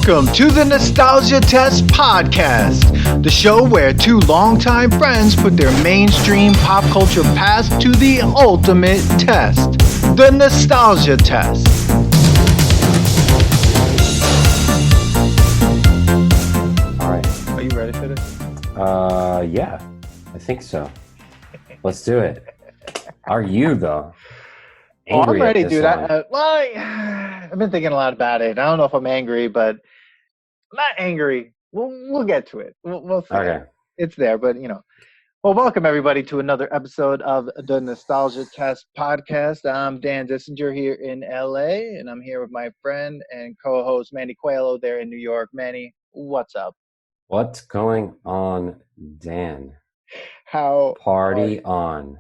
Welcome to the Nostalgia Test Podcast, the show where two longtime friends put their mainstream pop culture past to the ultimate test, the Nostalgia Test. All right. Are you ready for this? Yeah, I think so. Let's do it. Are you, though? Oh, I'm ready, at this dude. one? I've been thinking a lot about it. I don't know if I'm angry, but I'm not angry. We'll get to it. We'll see. Okay. It's there, but you know. Well, welcome everybody to another episode of the Nostalgia Test Podcast. I'm Dan Dissinger here in LA, and I'm here with my friend and co-host Manny Coelho there in New York. Manny, what's up? What's going on, Dan? How Party on.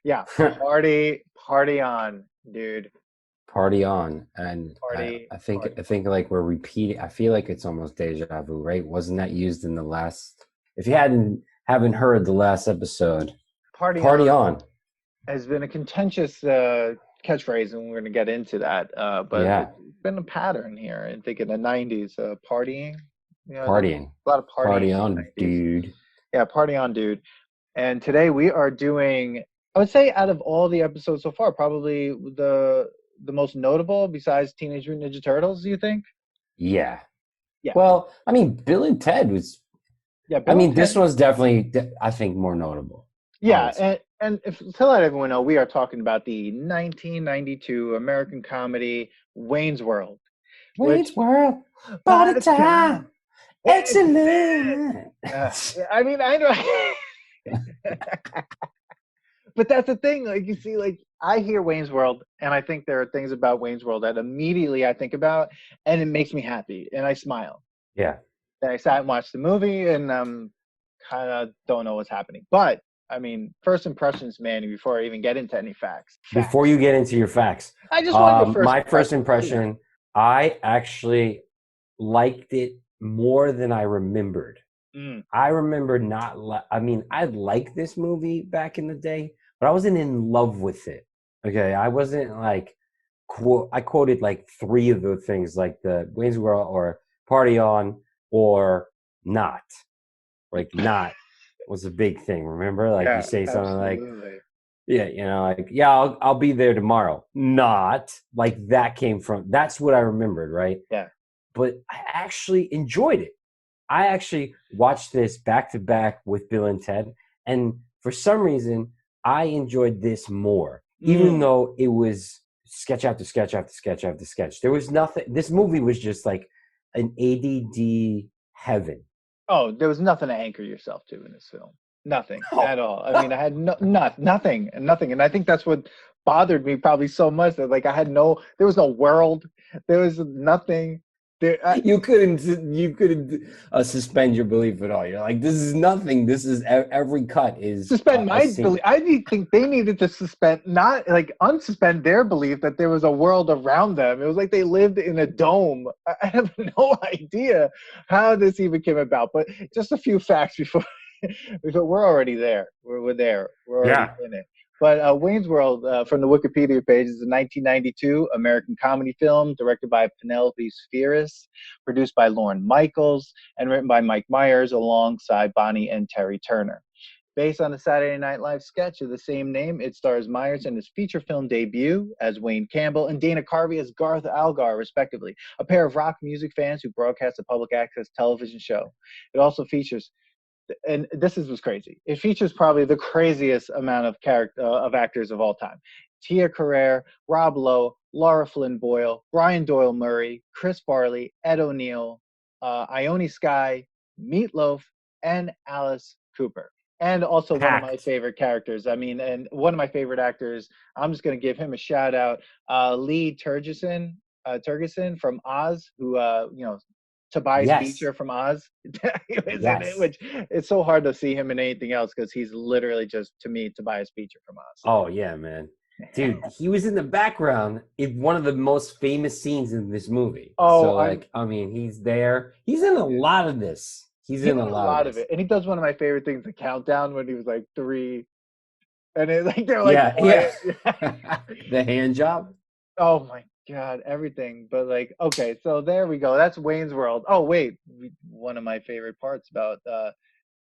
Yeah, party on, dude. Party on. And Party. I think like we're repeating. I feel like it's almost deja vu, right? Wasn't that used in the last? If you haven't heard the last episode, party on has been a contentious catchphrase, and we're going to get into that. But yeah. It's been a pattern here. I think in the 90s, partying. You know, Partying. A lot of partying. Party on, dude. Yeah, party on, dude. And today we are doing, I would say out of all the episodes so far, probably the most notable besides Teenage Mutant Ninja Turtles, do you think? Yeah. Well, I mean, Bill and Ted was... Yeah, this one's definitely, I think, more notable. Yeah, and to let everyone know, we are talking about the 1992 American comedy Wayne's World. Wayne's World, party time, excellent. I mean, I know. But that's the thing. Like, you see, like, I hear Wayne's World, and I think there are things about Wayne's World that immediately I think about, and it makes me happy, and I smile. Yeah. Then I sat and watched the movie, and kind of don't know what's happening. But, I mean, first impressions, Manny, before I even get into any facts. Before you get into your facts, I just want to go my first impression, I actually liked it more than I remembered. I remember I liked this movie back in the day, but I wasn't in love with it. Okay, I wasn't like, I quoted like three of the things, like the Wayne's World or Party On or Not. Like Not was a big thing, remember? Like you say something absolutely. like, yeah, you know, like, yeah, I'll be there tomorrow. Not, like that's what I remembered, right? Yeah. But I actually enjoyed it. I actually watched this back to back with Bill and Ted, and for some reason, I enjoyed this more, even though it was sketch after sketch after sketch after sketch. There was nothing. This movie was just like an ADD heaven. Oh, there was nothing to anchor yourself to in this film. Nothing at all. I mean, I had nothing. And I think that's what bothered me probably so much, that like there was no world. There was nothing. You couldn't suspend your belief at all. You're like, this is nothing. This is every cut is suspend my belief. I think they needed to suspend, not like unsuspend their belief that there was a world around them. It was like they lived in a dome. I have no idea how this even came about. But just a few facts before we're already there. We're there. We're already in it. But Wayne's World, from the Wikipedia page, is a 1992 American comedy film directed by Penelope Spheris, produced by Lorne Michaels, and written by Mike Myers alongside Bonnie and Terry Turner. Based on the Saturday Night Live sketch of the same name, it stars Myers in his feature film debut as Wayne Campbell and Dana Carvey as Garth Algar, respectively, a pair of rock music fans who broadcast a public access television show. It also features, and this was crazy, it features probably the craziest amount of actors of all time: Tia Carrere, Rob Lowe, Laura Flynn Boyle, Brian Doyle Murray, Chris Farley, Ed O'Neill, Ione Skye, Meatloaf, and Alice Cooper. And also one of my favorite characters. I mean, and one of my favorite actors, I'm just going to give him a shout out, Lee Tergesen from Oz, who, Tobias Beecher from Oz. In it, which it's so hard to see him in anything else because he's literally just, to me, Tobias Beecher from Oz. Oh, yeah, man. Dude, he was in the background in one of the most famous scenes in this movie. Oh, so, he's there. He's in a lot of this. He's in a lot of it. And he does one of my favorite things, the countdown, when he was like 3. And they're like, yeah. The hand job. Oh, my God, everything. But like, okay, so there we go. That's Wayne's World. Oh wait, one of my favorite parts about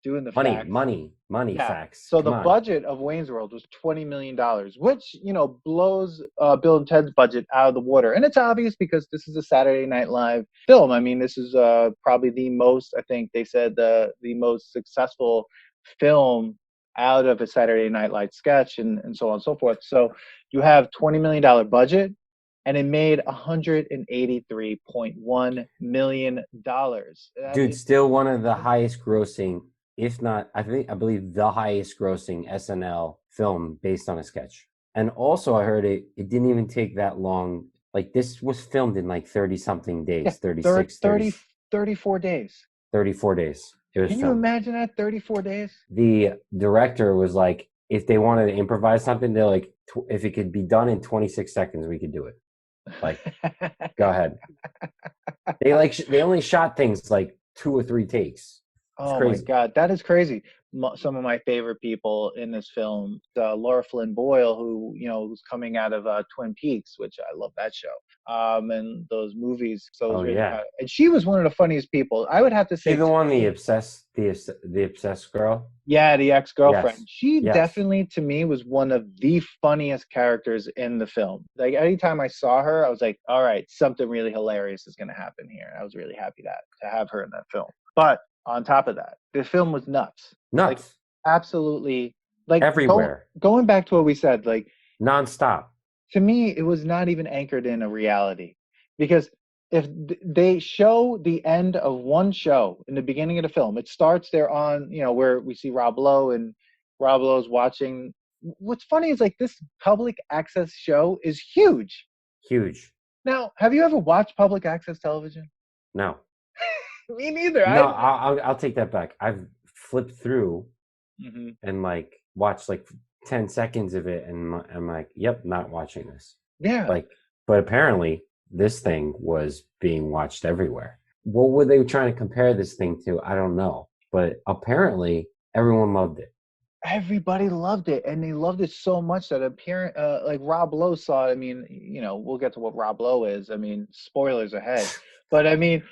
doing the facts. Money Yeah. facts. So Come the on. budget of Wayne's World was $20 million, which blows Bill and Ted's budget out of the water, and it's obvious because this is a Saturday Night Live film. I mean, this is probably the most. I think they said the most successful film out of a Saturday Night Live sketch, and so on and so forth. So you have $20 million budget, and it made $183.1 million. That Dude, is still one of the highest grossing, if not, I believe the highest grossing SNL film based on a sketch. And also I heard it didn't even take that long. Like this was filmed in like 30 something days, 36, 30, 34 days. 34 days. It was Can you filmed. imagine that? 34 days? The director was like, if they wanted to improvise something, they're like, if it could be done in 26 seconds, we could do it. Like, go ahead. They only shot things like 2 or 3 takes. It's Oh my crazy. God, that is crazy. Some of my favorite people in this film, Laura Flynn Boyle, who was coming out of Twin Peaks, which I love that show, and those movies. So it was Oh really yeah. kind of, and she was one of the funniest people. I would have to She say, the to one, me, the obsessed girl. yeah, the ex-girlfriend. Yes. She Yes. definitely, to me, was one of the funniest characters in the film. Like anytime I saw her, I was like, all right, something really hilarious is going to happen here. I was really happy to have her in that film. But on top of that, the film was nuts. Like Nuts. absolutely, like Everywhere. going back to what we said, like Nonstop. to me, it was not even anchored in a reality, because if they show the end of one show in the beginning of the film, it starts there on where we see Rob Lowe, and Rob Lowe's watching. What's funny is like this public access show is huge. Huge. Now, have you ever watched public access television? No. Me neither. No, I'll take that back. I've flipped through Mm-hmm. and like watched like 10 seconds of it, and I'm like, yep, not watching this. Yeah. Like, but apparently this thing was being watched everywhere. What were they trying to compare this thing to? I don't know. But apparently everyone loved it. Everybody loved it, and they loved it so much that like Rob Lowe saw it. I mean, we'll get to what Rob Lowe is. I mean, spoilers ahead, but I mean,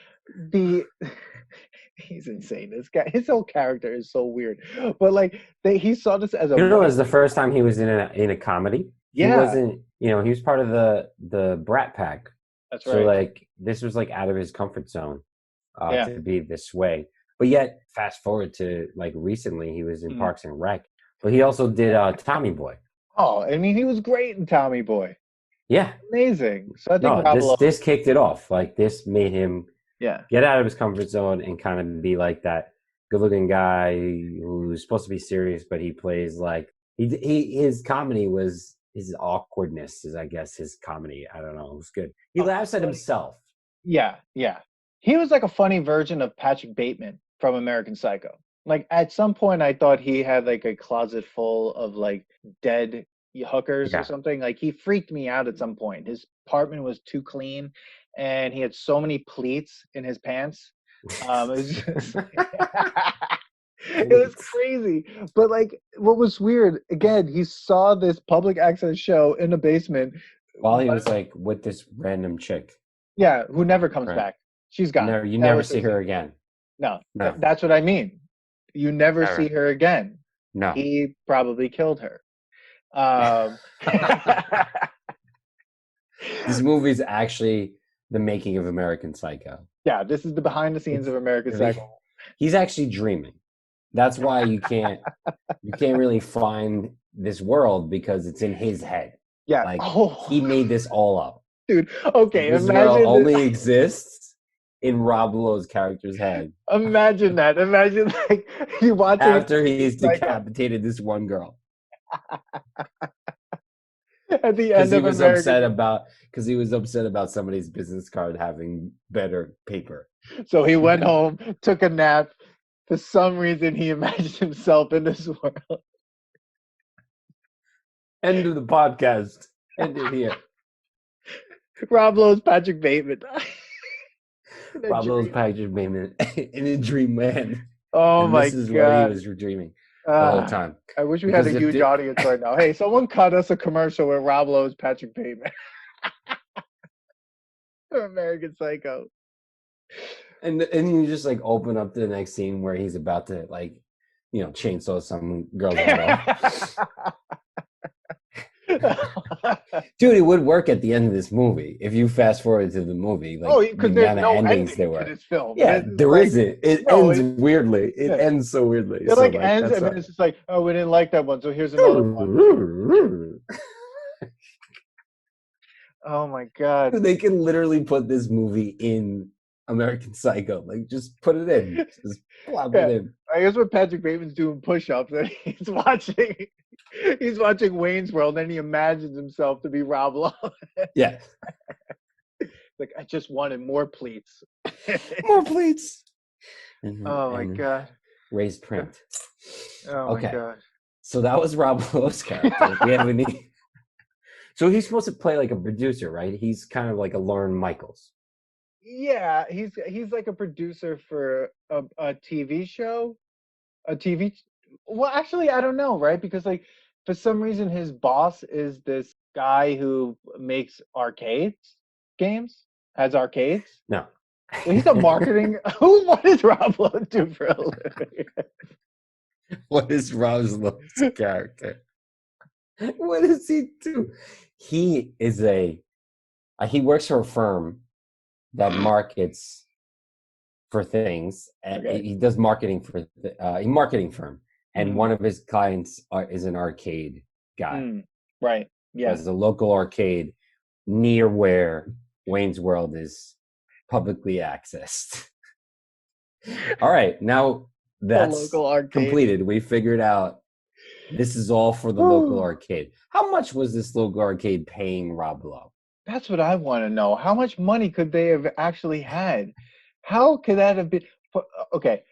he's insane. This guy, his whole character is so weird. But like, he saw this as a it was the first time he was in a comedy. Yeah. He wasn't, he was part of the Brat Pack. That's right. So like this was like out of his comfort zone to be this way. But yet, fast forward to like recently, he was in Parks and Rec. But he also did Tommy Boy. Oh, I mean, he was great in Tommy Boy. Yeah, amazing. So I think this kicked it off. Like this made him get out of his comfort zone and kind of be like that good-looking guy who's supposed to be serious, but he plays like his comedy was his awkwardness is, I guess, his comedy. I don't know. It was good. He laughs at himself. Yeah. He was like a funny version of Patrick Bateman from American Psycho. Like at some point, I thought he had like a closet full of like dead hookers or something. Like he freaked me out at some point. His apartment was too clean, and he had so many pleats in his pants. It was crazy. But like, what was weird? Again, he saw this public access show in the basement while he was like with this random chick. Yeah, who never comes back. She's gone. You never see her again. No. That's what I mean. You never see her again. No. He probably killed her. This movie is actually the making of American Psycho. Yeah, this is the behind the scenes of American Psycho. He's actually dreaming. That's why you can't really find this world, because it's in his head. Yeah. Like he made this all up. Dude, okay. This world only exists in Rob Lowe's character's head. Imagine that. Imagine like you watching after he's decapitated this one girl. At the end of because he was upset about somebody's business card having better paper. So he went home, took a nap. For some reason, he imagined himself in this world. End of the podcast. End it here. Rob Lowe's Patrick Bateman. Rob Lowe's Patrick Bateman in a dream land. Oh my God. This is what he was dreaming the whole time. I wish we had a huge audience right now. Hey, someone cut us a commercial with Rob Lowe's Patrick Bateman. American Psycho. And you just like open up to the next scene where he's about to like, chainsaw some girl's head off. Dude, it would work at the end of this movie if you fast forward to the movie. Like, because the there's amount of no endings ending there to were. this film. Yeah, there isn't. It ends weirdly. It ends so weirdly. It like ends, and then it's just like, oh, we didn't like that one, so here's another one. Oh my god! They can literally put this movie in American Psycho. Like, just put it in. Just plop it in. I guess when Patrick Bateman's doing push-ups, and he's watching Wayne's World, and he imagines himself to be Rob Lowe. Yeah. Like, I just wanted more pleats. More pleats. Oh my god! Raised print. Oh my god! So that was Rob Lowe's character. We have any. So he's supposed to play like a producer, right? He's kind of like a Lorne Michaels. Yeah, he's like a producer for a TV show, Well, actually, I don't know, right? Because like for some reason, his boss is this guy who makes games, has arcades. No, so he's a marketing. What does Rob Lowe do for a living? What is Rob Lowe's character? What does he do? He is he works for a firm that markets for things. And he does marketing for a marketing firm. And one of his clients is an arcade guy. Right. Yeah. There's a local arcade near where Wayne's World is publicly accessed. All right. Now that's completed. We figured out this is all for the local arcade. How much was this local arcade paying Rob Lowe? That's what I want to know. How much money could they have actually had? How could that have been? Okay.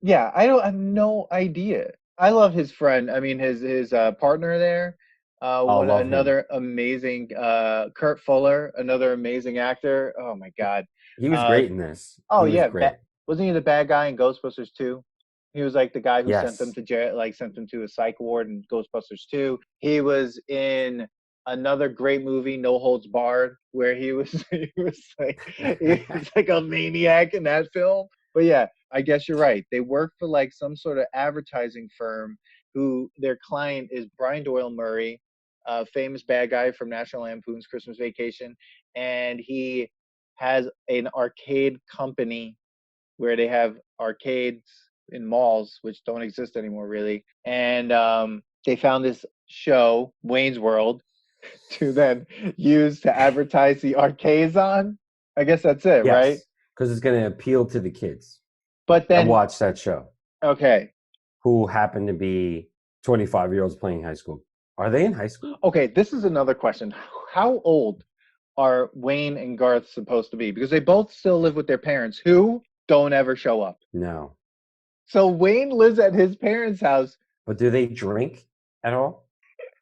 Yeah, I have no idea. I love his friend. I mean, his partner there. Another amazing Kurt Fuller, another amazing actor. Oh my God, he was great in this. Wasn't he the bad guy in Ghostbusters 2? He was like the guy who sent them to jail, like sent them to a psych ward in Ghostbusters 2. He was in another great movie, No Holds Barred, where he was like a maniac in that film. But yeah, I guess you're right. They work for like some sort of advertising firm who their client is Brian Doyle Murray, a famous bad guy from National Lampoon's Christmas Vacation. And he has an arcade company where they have arcades in malls, which don't exist anymore really. And they found this show, Wayne's World, to then use to advertise the arcades on. I guess that's it, right? Because it's going to appeal to the kids. But then watch that show. Okay. Who happen to be 25-year-olds playing high school. Are they in high school? Okay, this is another question. How old are Wayne and Garth supposed to be? Because they both still live with their parents who don't ever show up. No. So Wayne lives at his parents' house. But do they drink at all?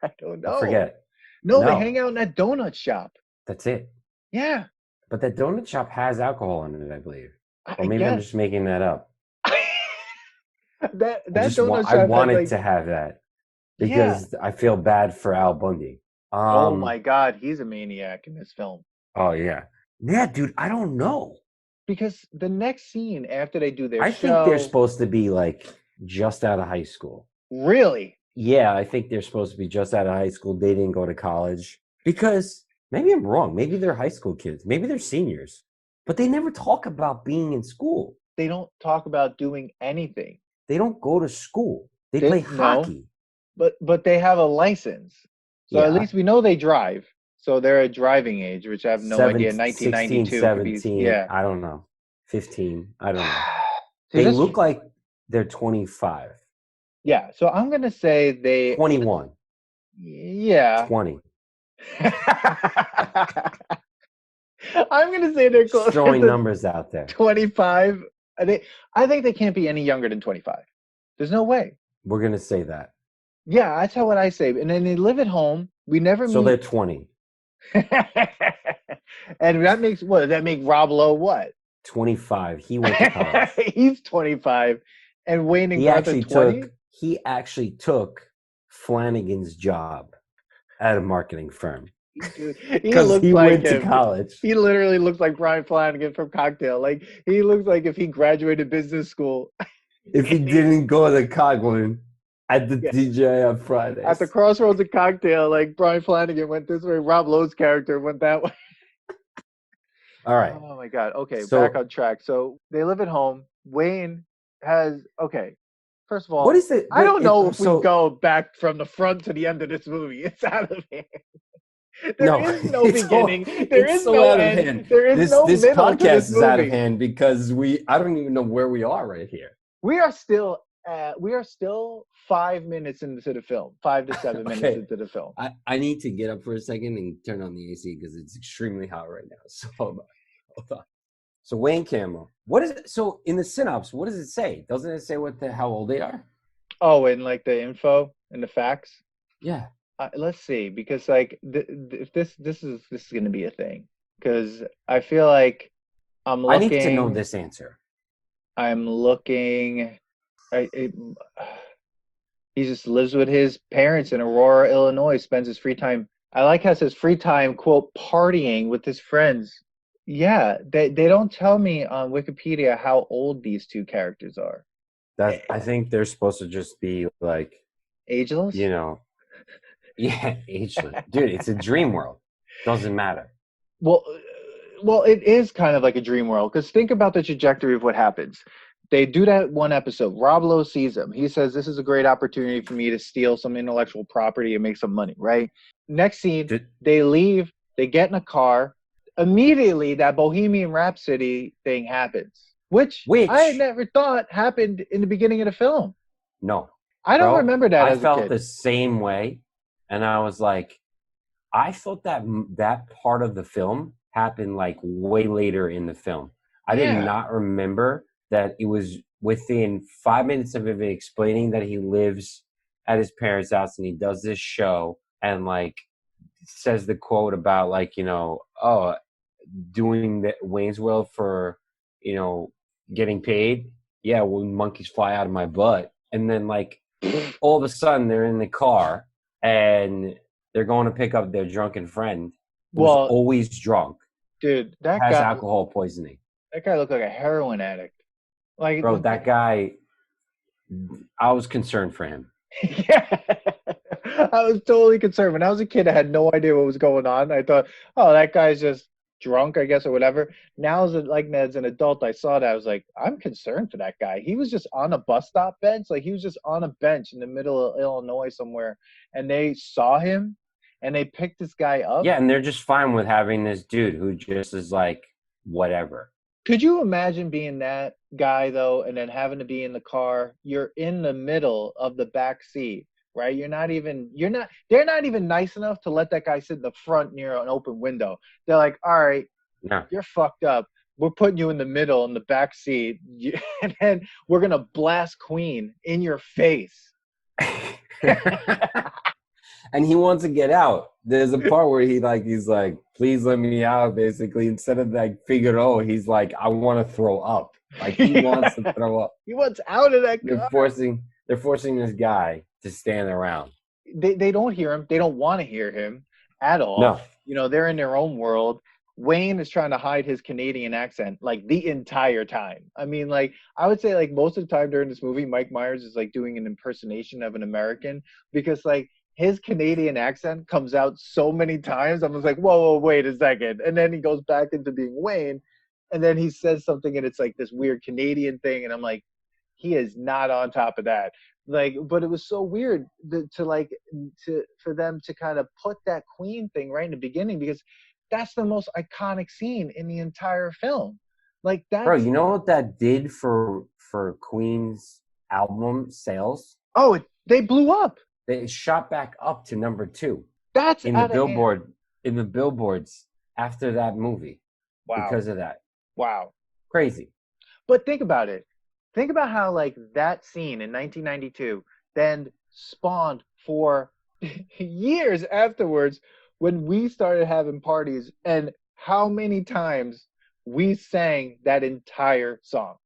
I don't know. I forget. No, they hang out in that donut shop. That's it. Yeah. But that donut shop has alcohol in it, I believe. Or maybe I'm just making that up. I wanted to have that because I feel bad for Al Bundy. Oh my God, he's a maniac in this film. Oh yeah. Yeah, dude, I don't know. Because the next scene after they do their show... I think they're supposed to be like just out of high school. Really? Yeah, I think they're supposed to be just out of high school. They didn't go to college. Because maybe I'm wrong. Maybe they're high school kids. Maybe they're seniors. But they never talk about being in school. They don't talk about doing anything. They don't go to school. They play hockey. But they have a license. So at least we know they drive. So they're at driving age, which I have no idea. 1992. 16, 17, I don't know. 15. I don't know. See, they look like they're 25. Yeah. So I'm going to say 21. Yeah. 20. I'm going to say they're close. Throwing numbers out there. 25. I think they can't be any younger than 25. There's no way. We're going to say that. Yeah, that's how what I say. And then they live at home. We never meet. So they're 20. And that makes what? Does that make Rob Lowe what? 25. He went to college. He's 25. And Wayne and Garth are 20? He actually took Flanagan's job at a marketing firm. Dude, he Because looks he like went to him. college. He literally looks like Brian Flanagan from Cocktail. Like he looks like if he graduated business school. If he didn't go to Coghlan at the Yeah. DJ on At the Fridays. crossroads of Cocktail, like Brian Flanagan went this way, Rob Lowe's character went that way. All right. Oh my God. Okay, back So on track. So they live at home. Wayne has okay. First of what all, is it? I don't know if we So go back from the front to the end of this movie. It's out of hand. There no, is no beginning. There it's is so no out of end. hand. There is no This middle to this podcast is out of movie. hand because I don't even know where we are right here. We are still 5 minutes into the film. 5 to 7 minutes Okay. into the film. I need to get up for a second and turn on the AC because it's extremely hot right now. So hold on. So Wayne Campbell. What is it? So in the synopsis, what does it say? Doesn't it say how old they are? Oh, and like the info and the facts. Yeah. Let's see, because like if this is going to be a thing, because I feel like I'm looking. I need to know this answer. I'm looking. He just lives with his parents in Aurora, Illinois. Spends his free time. I like how it says free time, quote, partying with his friends. Yeah, they don't tell me on Wikipedia how old these two characters are. I think they're supposed to just be like Ageless? you know, yeah, ageless. Dude, it's a dream world. Doesn't matter. Well, it is kind of like a dream world because think about the trajectory of what happens. They do that one episode. Rob Lowe sees him. He says, "This is a great opportunity for me to steal some intellectual property and make some money." Right? Next scene, they leave. They get in a car. Immediately, that Bohemian Rhapsody thing happens, which I never thought happened in the beginning of the film. No, I don't remember that as a kid. I felt the same way, and I was like, I thought that part of the film happened like way later in the film. I did not remember that it was within 5 minutes of him explaining that he lives at his parents' house and he does this show and like says the quote about like, doing the Wayne's World for, getting paid. Yeah, when monkeys fly out of my butt. And then like all of a sudden they're in the car and they're going to pick up their drunken friend who's always drunk. Dude, that has guy has alcohol poisoning. That guy looked like a heroin addict. Like, bro, that guy, I was concerned for him. Yeah, I was totally concerned. When I was a kid, I had no idea what was going on. I thought, oh, that guy's just drunk, I guess, or whatever. Now, as an adult, I saw that. I was like, I'm concerned for that guy. He was just on a bus stop bench. Like, he was just on a bench in the middle of Illinois somewhere, and they saw him, and they picked this guy up. Yeah, and they're just fine with having this dude who just is like, whatever. Could you imagine being that guy, though, and then having to be in the car? You're in the middle of the back seat, right? They're not even nice enough to let that guy sit in the front near an open window. They're like, all right, You're fucked up. We're putting you in the middle in the back seat, and then we're going to blast Queen in your face. And he wants to get out. There's a part where he's like, please let me out, basically. Instead of like Figaro, he's like, I want to throw up. Like he wants to throw up. He wants out of that car. They're forcing this guy to stand around. They don't hear him. They don't want to hear him at all. No. They're in their own world. Wayne is trying to hide his Canadian accent like the entire time. I mean, like I would say like most of the time during this movie, Mike Myers is like doing an impersonation of an American because like his Canadian accent comes out so many times. I was like, whoa, wait a second. And then he goes back into being Wayne. And then he says something and it's like this weird Canadian thing. And I'm like, he is not on top of that. Like, but it was so weird for them to kind of put that Queen thing right in the beginning because that's the most iconic scene in the entire film. Like that. Bro, you know what that did for Queen's album sales? Oh, they blew up. They shot back up to number 2. That's in the billboards after that movie. Wow. Because of that. Wow. Crazy. But think about it. Think about how like that scene in 1992 then spawned for years afterwards when we started having parties and how many times we sang that entire song.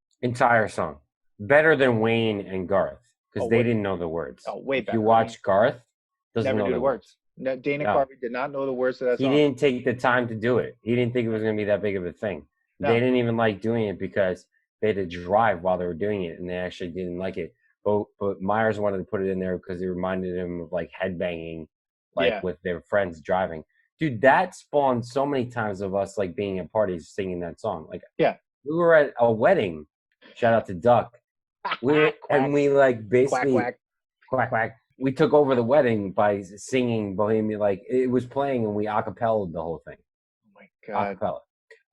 Better than Wayne and Garth. Because they didn't know the words. Oh, way better. If you watch Garth, doesn't never know knew the words. No, Dana No. Carvey did not know the words to that He song. didn't take the time to do it. He didn't think it was going to be that big of a thing. No. They didn't even like doing it because they had to drive while they were doing it, and they actually didn't like it. But Myers wanted to put it in there because it reminded him of like headbanging, like with their friends driving. Dude, that spawned so many times of us like being at parties singing that song. Like, we were at a wedding. Shout out to Duck. And we like basically quack quack. We took over the wedding by singing Bohemian. Like it was playing, and we acapellaed the whole thing. Oh my god! Acapella.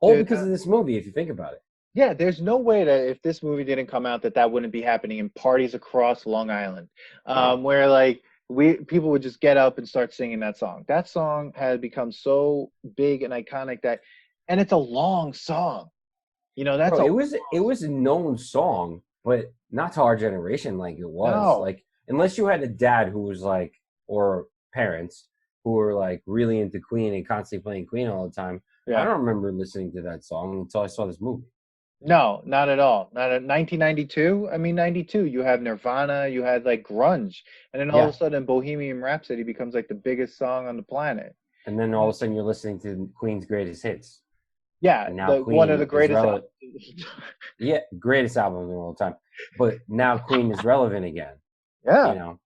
All because of this movie, if you think about it. Yeah, there's no way that if this movie didn't come out, that wouldn't be happening in parties across Long Island, where like people would just get up and start singing that song. That song had become so big and iconic and it's a long song. You know, it was a known song, but not to our generation like it was. No. Like unless you had a dad who was like, or parents who were like really into Queen and constantly playing Queen all the time. Yeah. I don't remember listening to that song until I saw this movie. No, not at all. Not at 1992. I mean, 92. You have Nirvana. You had like grunge, and then all of a sudden, Bohemian Rhapsody becomes like the biggest song on the planet. And then all of a sudden, you're listening to Queen's greatest hits. Yeah, and now one of the greatest. Greatest albums of all time. But now Queen is relevant again. Yeah. You know.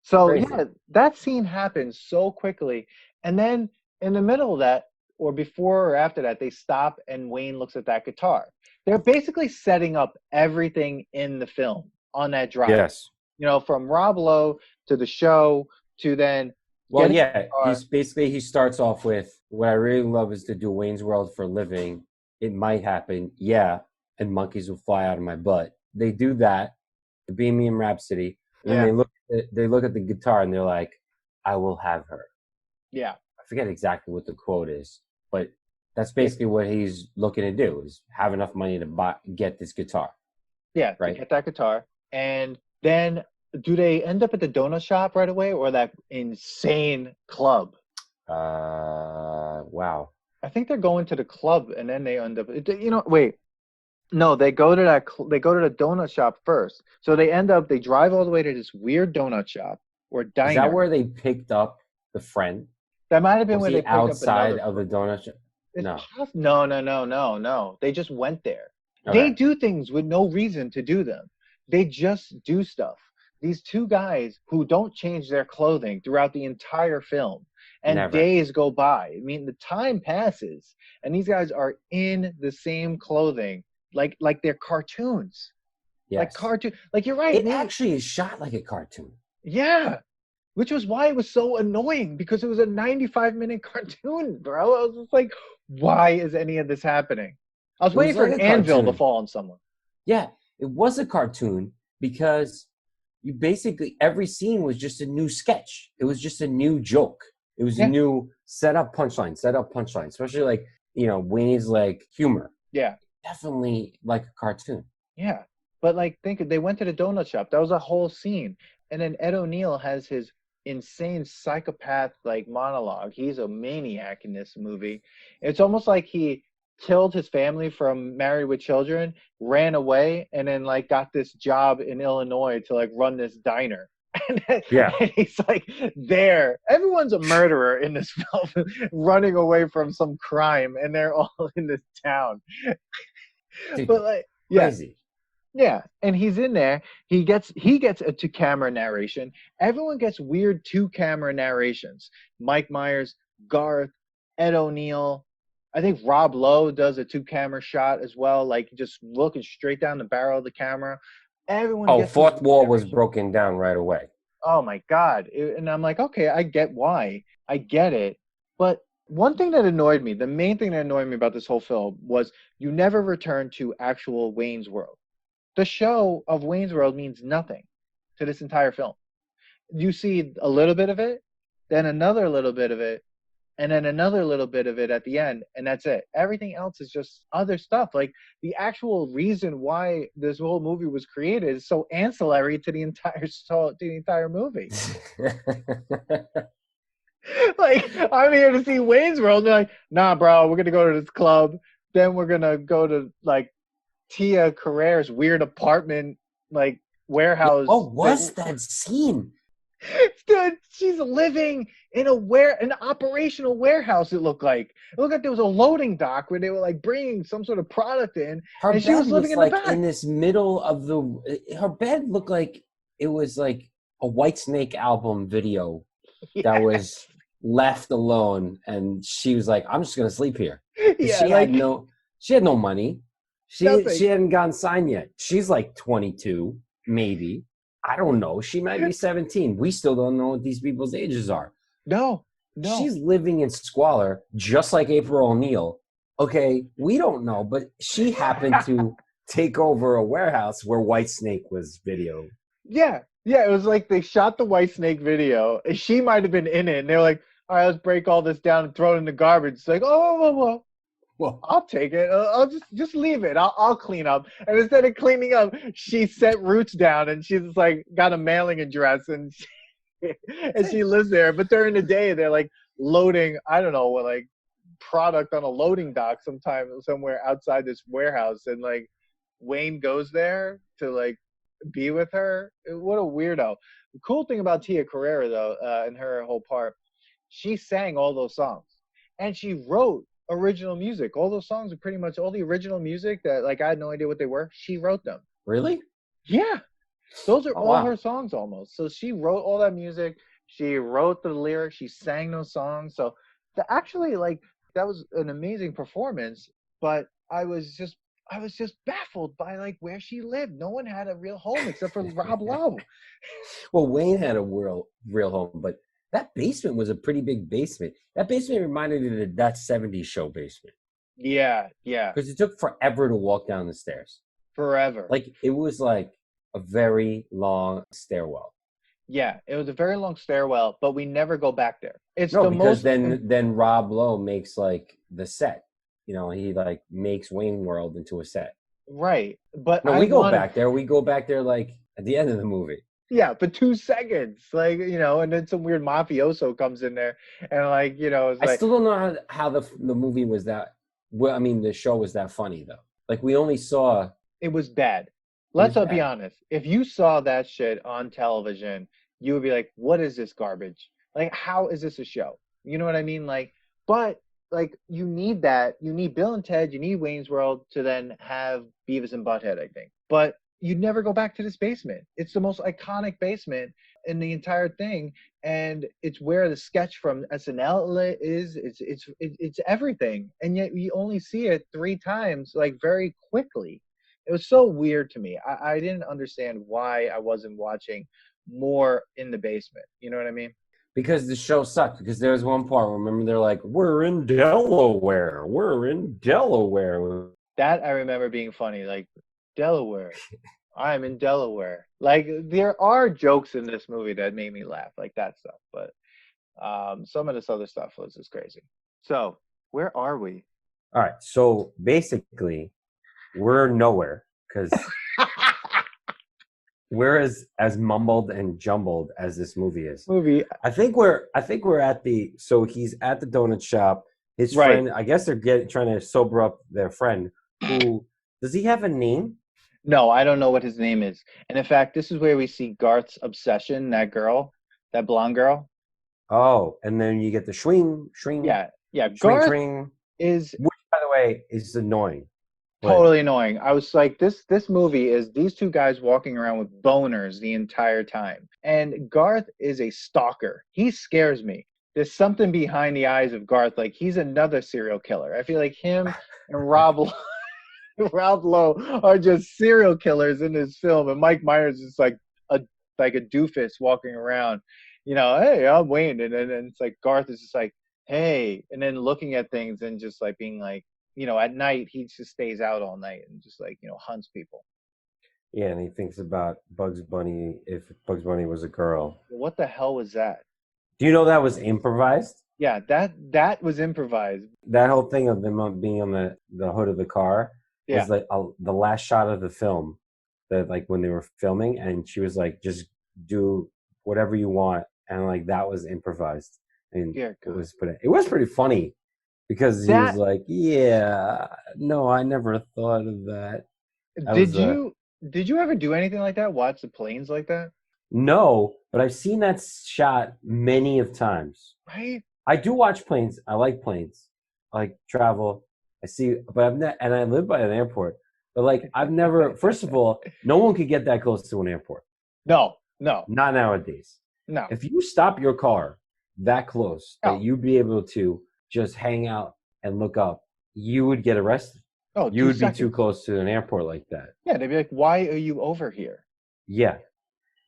So crazy. Yeah, that scene happens so quickly, and then in the middle of that, or before or after that, they stop and Wayne looks at that guitar. They're basically setting up everything in the film on that drive. Yes. You know, from Rob Lowe to the show to then. Well, yeah, he starts off with, what I really love is to do Wayne's World for a living. It might happen. Yeah. And monkeys will fly out of my butt. They do that. The Bohemian Rhapsody. And then they look at the guitar and they're like, I will have her. Yeah. I forget exactly what the quote is, but that's basically what he's looking to do, is have enough money to get this guitar. Yeah, right. To get that guitar. And then do they end up at the donut shop right away, or that insane club? Wow. I think they're going to the club and then they end up, wait. No, they go to the donut shop first. So they drive all the way to this weird donut shop or diner. Is that where they picked up the friend? That might have been where they picked outside of the donut shop. No. They just went there. Okay. They do things with no reason to do them. They just do stuff. These two guys who don't change their clothing throughout the entire film, and days go by. I mean, the time passes, and these guys are in the same clothing, like they're cartoons. Yes. Like cartoon. Like you're right. It actually is shot like a cartoon. Yeah. Which was why it was so annoying, because it was a 95-minute cartoon, bro. I was just like, why is any of this happening? I was waiting for an anvil to fall on someone. Yeah, it was a cartoon because you basically, every scene was just a new sketch. It was just a new joke. It was a new set up punchline, especially like, Wayne's like humor. Yeah. Definitely like a cartoon. Yeah. But like, they went to the donut shop. That was a whole scene. And then Ed O'Neill has his insane psychopath like monologue. He's a maniac in this movie. It's almost like he killed his family from Married with Children, ran away, and then like got this job in Illinois to like run this diner. And he's like there. Everyone's a murderer in this film, running away from some crime, and they're all in this town. Dude, but like, crazy. Yeah, and he's in there. He gets a two-camera narration. Everyone gets weird two-camera narrations. Mike Myers, Garth, Ed O'Neill. I think Rob Lowe does a two-camera shot as well, like just looking straight down the barrel of the camera. Everyone. Fourth wall was broken down right away. Oh my God! And I'm like, okay, I get why. I get it. But one thing that annoyed me, the main thing that annoyed me about this whole film, was you never return to actual Wayne's World. The show of Wayne's World means nothing to this entire film. You see a little bit of it, then another little bit of it, and then another little bit of it at the end, and that's it. Everything else is just other stuff. Like, the actual reason why this whole movie was created is so ancillary to the entire movie. Like, I'm here to see Wayne's World, and they're like, nah, bro, we're gonna go to this club, then we're gonna go to like Tia Carrere's weird apartment, like warehouse. Oh, was that scene? Dude, she's living in an operational warehouse. It looked like there was a loading dock where they were like bringing some sort of product in, Her and she bed was living was in the like back. in this middle of her bed looked like it was like a Whitesnake album video that Yeah, was left alone, and she was like, I'm just gonna sleep here. Because yeah, like she had no money. She nothing. hadn't gotten signed yet. She's like 22, maybe. I don't know. She might be 17. We still don't know what these people's ages are. No, no. She's living in squalor, just like April O'Neil. Okay, we don't know, but she happened to take over a warehouse where Whitesnake was videoed. Yeah, yeah. It was like they shot the White Snake video. And she might have been in it, and they're like, "All right, let's break all this down and throw it in the garbage." It's like, "Oh, well, I'll take it. I'll just leave it. I'll clean up." And instead of cleaning up, she set roots down, and she's like got a mailing address, and and she lives there. But during the day, they're like loading, I don't know, what like product on a loading dock sometime somewhere outside this warehouse, and like Wayne goes there to like be with her. What a weirdo. The cool thing about Tia Carrere though, and her whole part, she sang all those songs, and she wrote original music. All those songs are pretty much all the original music that like I had no idea what they were. She wrote them. Really? Yeah, those are Oh, all wow. her songs almost. So she wrote all that music. She wrote the lyrics. She sang those songs. So actually, like that was an amazing performance. But I was just baffled by like where she lived. No one had a real home except for Rob Lowe. Well, Wayne had a real home, but that basement was a pretty big basement. That basement reminded me of the That 70s Show basement. Yeah, yeah, Because it took forever to walk down the stairs. forever. Like, it was like a very long stairwell. Yeah, it was a very long stairwell, but we never go back there. It's No, the because most then Rob Lowe makes like the set. You know, he like makes Wayne World into a set. right. But No, I we go want back there. We go back there like at the end of the movie. yeah, for 2 seconds, like and then some weird mafioso comes in there, and like it's I like still don't know how the movie was that. Well, I mean, the show was that funny though. Like we only saw. it was bad. It was Let's be bad. honest. If you saw that shit on television, you would be like, "What is this garbage? Like, how is this a show?" You know what I mean? Like, but like you need that. You need Bill and Ted. You need Wayne's World to then have Beavis and Butthead. I think, but you'd never go back to this basement. It's the most iconic basement in the entire thing, and it's where the sketch from SNL is. It's everything, and yet you only see it 3 times, like very quickly. It was so weird to me. I didn't understand why I wasn't watching more in the basement. You know what I mean? Because the show sucked. Because there was one part, remember, they're like, "We're in Delaware. We're in Delaware." That I remember being funny. Like, Delaware. I'm in Delaware. Like, there are jokes in this movie that made me laugh, like that stuff. But some of this other stuff was just crazy. So, where are we? All right. So basically, we're nowhere because we're as mumbled and jumbled as this movie is. I think we're at the. So he's at the donut shop. His Right. friend, I guess they're trying to sober up their friend. Who does he have a name? No, I don't know what his name is. And in fact, this is where we see Garth's obsession, that girl, that blonde girl. Oh, and then you get the swing. Yeah. Swing, Garth swing. is Which, by the way, is annoying. totally annoying. I was like, this movie is these two guys walking around with boners the entire time. And Garth is a stalker. He scares me. There's something behind the eyes of Garth. Like he's another serial killer. I feel like him and Rob Lowe are just serial killers in this film, and Mike Myers is like a doofus walking around. Hey, I'm Wayne, and it's like Garth is just like, hey, and then looking at things and just like being like, at night he just stays out all night and just like hunts people. Yeah, and he thinks about Bugs Bunny if Bugs Bunny was a girl. What the hell was that? Do you know that was improvised? Yeah, that was improvised. That whole thing of them being on the hood of the car was like the last shot of the film, that like when they were filming, and she was like, just do whatever you want, and like that was improvised, and it was pretty funny because he was like, yeah, no, I never thought of that. Did you ever do anything like that? Watch the planes like that? No, but I've seen that shot many of times. Right? I do watch planes. I like planes. I like travel. I see, but I've never, and I live by an airport. But like, I've never. First of all, no one could get that close to an airport. No, no, Not nowadays. no. If you stop your car that close that No. you'd be able to just hang out and look up, you would get arrested. Oh, You 2 would be seconds. too close to an airport like that. Yeah, they'd be like, "Why are you over here?" Yeah.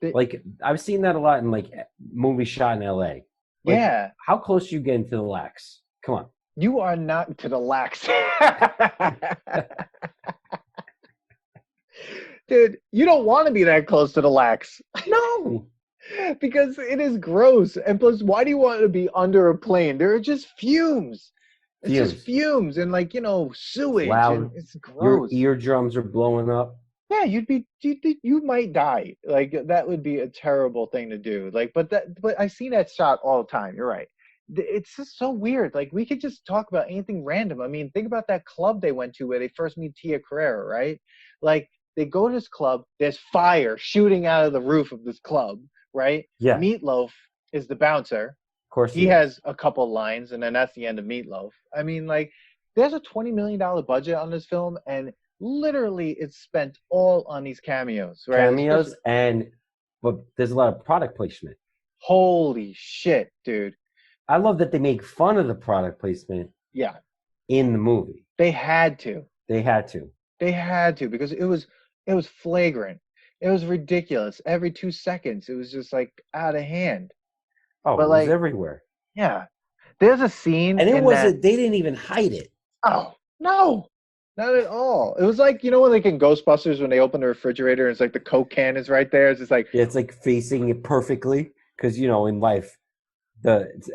Like, I've seen that a lot in like movies shot in LA. Like, yeah. how close you getting to the lax? Come on. You are not to the lax. Dude, you don't want to be that close to the lax. No. Because it is gross. And plus, why do you want to be under a plane? There are just fumes. It's just fumes and like, sewage. Loud. And it's gross. Your eardrums are blowing up. Yeah, you might die. Like that would be a terrible thing to do. Like, but I see that shot all the time. You're right. It's just so weird. Like we could just talk about anything random. I mean, think about that club they went to where they first meet Tia Carrere, right? Like they go to this club. There's fire shooting out of the roof of this club, right? Yeah. Meatloaf is the bouncer. Of course, he has a couple lines, and then that's the end of Meatloaf. I mean, like, there's a $20 million budget on this film, and literally it's spent all on these cameos, right? Cameos, but there's a lot of product placement. Holy shit, dude. I love that they make fun of the product placement. Yeah. In the movie. They had to. They had to because it was flagrant. It was ridiculous. Every 2 seconds, it was just like out of hand. Oh, but it was everywhere. Yeah. There's a scene. And it wasn't, they didn't even hide it. Oh, no. Not at all. It was like, when like in Ghostbusters, when they open the refrigerator and it's like the Coke can is right there. It's just like. Yeah, it's like facing it perfectly. Because, in life,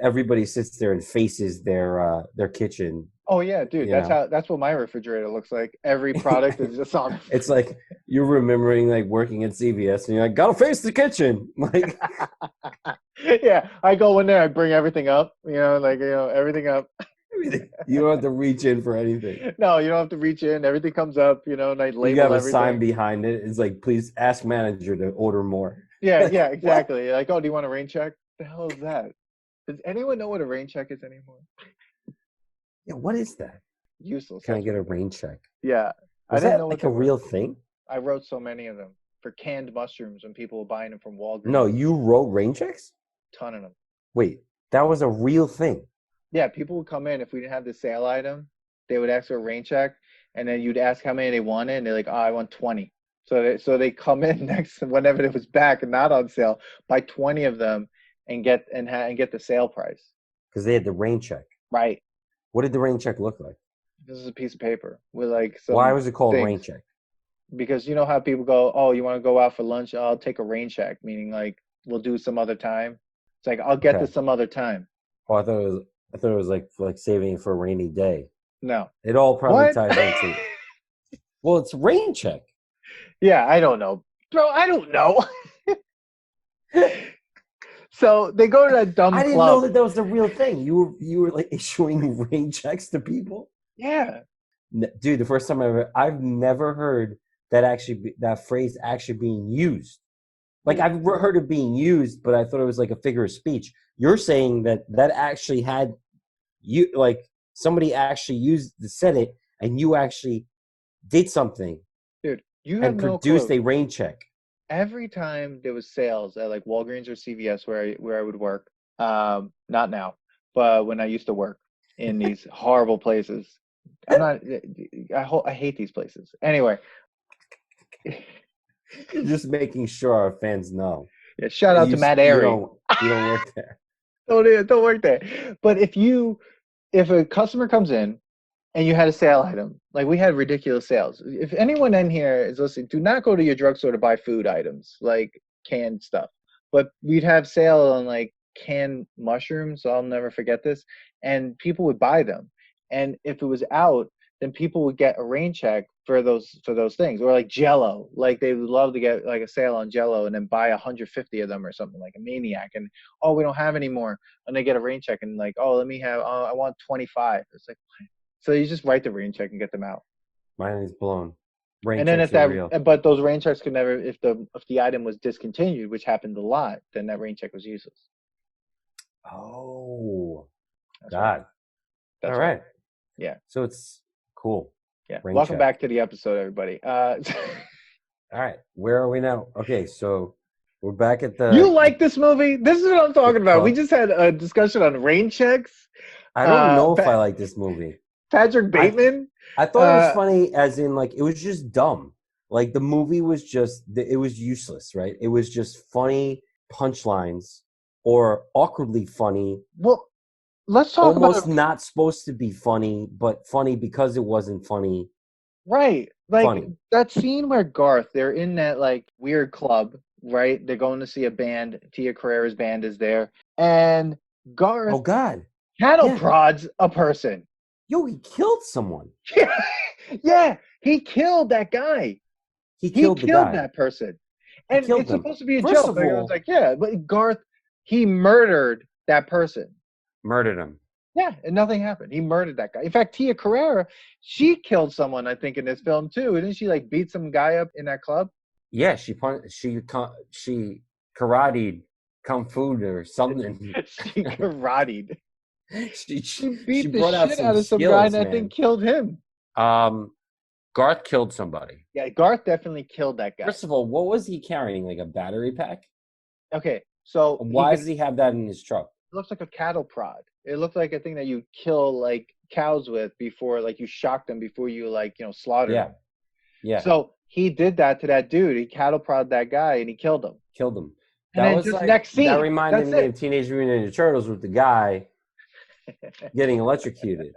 everybody sits there and faces their kitchen. Oh yeah, dude. That's what my refrigerator looks like. Every product is just on. It's like you're remembering like working at CVS and you're like, gotta face the kitchen. Like yeah, I go in there, I bring everything up, everything up. You don't have to reach in for anything. No, you don't have to reach in. Everything comes up, and I label everything. You have a sign behind it. It's like, please ask manager to order more. Yeah, exactly. Like, oh, do you want a rain check? The hell is that? Does anyone know what a rain check is anymore? Yeah, what is that? Useless. Can I get a rain check? Yeah. Is that like a real thing? I wrote so many of them for canned mushrooms when people were buying them from Walgreens. No, you wrote rain checks? Ton of them. Wait, that was a real thing? Yeah, people would come in if we didn't have the sale item. They would ask for a rain check, and then you'd ask how many they wanted, and they're like, "Oh, I want 20." So they come in next whenever it was back and not on sale, buy 20 of them, and get the sale price. Because they had the rain check. Right. What did the rain check look like? This is a piece of paper with like some. Why was it called rain check? Because you know how people go, "Oh, you want to go out for lunch? I'll take a rain check," meaning like we'll do some other time. It's like I'll get this some other time. Oh, I thought it was like saving it for a rainy day. No. It all probably ties into. Well, it's rain check. Yeah, I don't know, bro. I don't know. So they go to that dumb club. I didn't know that was the real thing. You were like issuing rain checks to people. Yeah, dude. The first time I've never heard that phrase actually being used. Like I've heard it being used, but I thought it was like a figure of speech. You're saying that actually had somebody actually said it, and you actually did something, dude. You have no produced clue. a rain check. Every time there was sales at like Walgreens or CVS where I would work, not now, but when I used to work in these horrible places. I hate these places. Anyway. Just making sure our fans know. Yeah, shout out to Matt Airy. You don't work there. Don't work there. But if a customer comes in and you had a sale item, like we had ridiculous sales. If anyone in here is listening, do not go to your drugstore to buy food items, like canned stuff. But we'd have sale on like canned mushrooms. So I'll never forget this. And people would buy them. And if it was out, then people would get a rain check for those things. Or like Jell-O. Like they would love to get like a sale on Jell-O and then buy 150 of them or something, like a maniac. And we don't have any more. And they get a rain check and like, I want 25. It's like, what? So you just write the rain check and get them out. Mine is blown. Rain And then checks are real. but those rain checks could never, if the item was discontinued, which happened a lot, then that rain check was useless. Oh, That's God. right. That's All right. Yeah. So it's cool. Yeah. Rain Welcome check. back to the episode, everybody. All right. Where are we now? Okay, so we're back at the. You like this movie? This is what I'm talking about. We club. just had a discussion on rain checks. I don't know if I like this movie. Patrick Bateman. I thought it was funny, as in, like, it was just dumb. Like, the movie was just, it was useless, right? It was just funny punchlines or awkwardly funny. Well, let's talk almost about not supposed to be funny, but funny because it wasn't funny. Right. Like Funny. that scene where Garth, they're in that like weird club, right? They're going to see a band. Tia Carrere's band is there. And Garth Oh, God. cattle prods a person. Yo, he killed someone. Yeah, he killed that guy. He killed that person. And it's supposed to be a joke. Everyone's like, yeah, but Garth, he murdered that person. Murdered him. Yeah, and nothing happened. He murdered that guy. In fact, Tia Carrere, she killed someone, I think, in this film too. Didn't she like beat some guy up in that club? Yeah, she karate'd kung fu or something. She karate'd. she beat brought the out shit out of some guy, and I think killed him. Garth killed somebody. Yeah, Garth definitely killed that guy. First of all, what was he carrying? Like a battery pack? Okay, so why does he have that in his truck? It looks like a cattle prod. It looks like a thing that you kill like cows with before, like you shock them before you slaughter them. Yeah. So he did that to that dude. He cattle prod that guy and he killed him. And that was just next scene. That reminded me of Teenage Mutant Ninja Turtles with the guy getting electrocuted.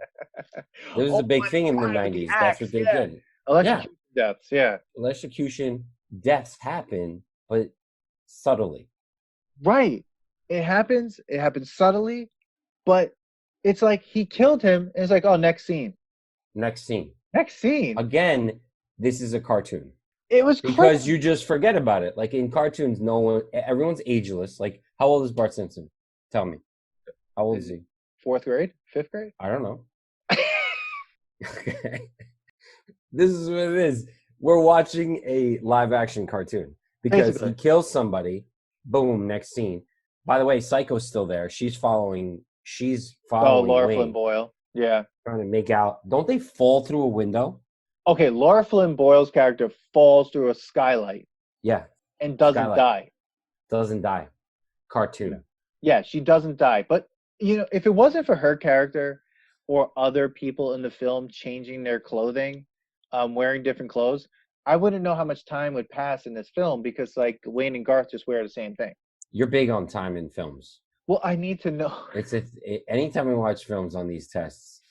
There was a big thing in the 90s. That's what they did. Electrocution deaths, yeah. Electrocution deaths happen, but subtly. Right. It happens subtly, but it's like he killed him and it's like, oh, next scene. Again, this is a cartoon. It was because you just forget about it. Like in cartoons, everyone's ageless. Like, how old is Bart Simpson? Tell me. How old is he? 4th grade? 5th grade? I don't know. Okay. This is what it is. We're watching a live action cartoon because he kills somebody. Boom, next scene. By the way, Psycho's still there. She's following. Oh, Laura Flynn Boyle. Yeah. Trying to make out. Don't they fall through a window? Okay, Laura Flynn Boyle's character falls through a skylight. Yeah. And doesn't die. Doesn't die. Cartoon. Yeah, she doesn't die. But, if it wasn't for her character or other people in the film changing their clothing, wearing different clothes, I wouldn't know how much time would pass in this film because, like, Wayne and Garth just wear the same thing. You're big on time in films. Well, I need to know. Anytime we watch films on these tests,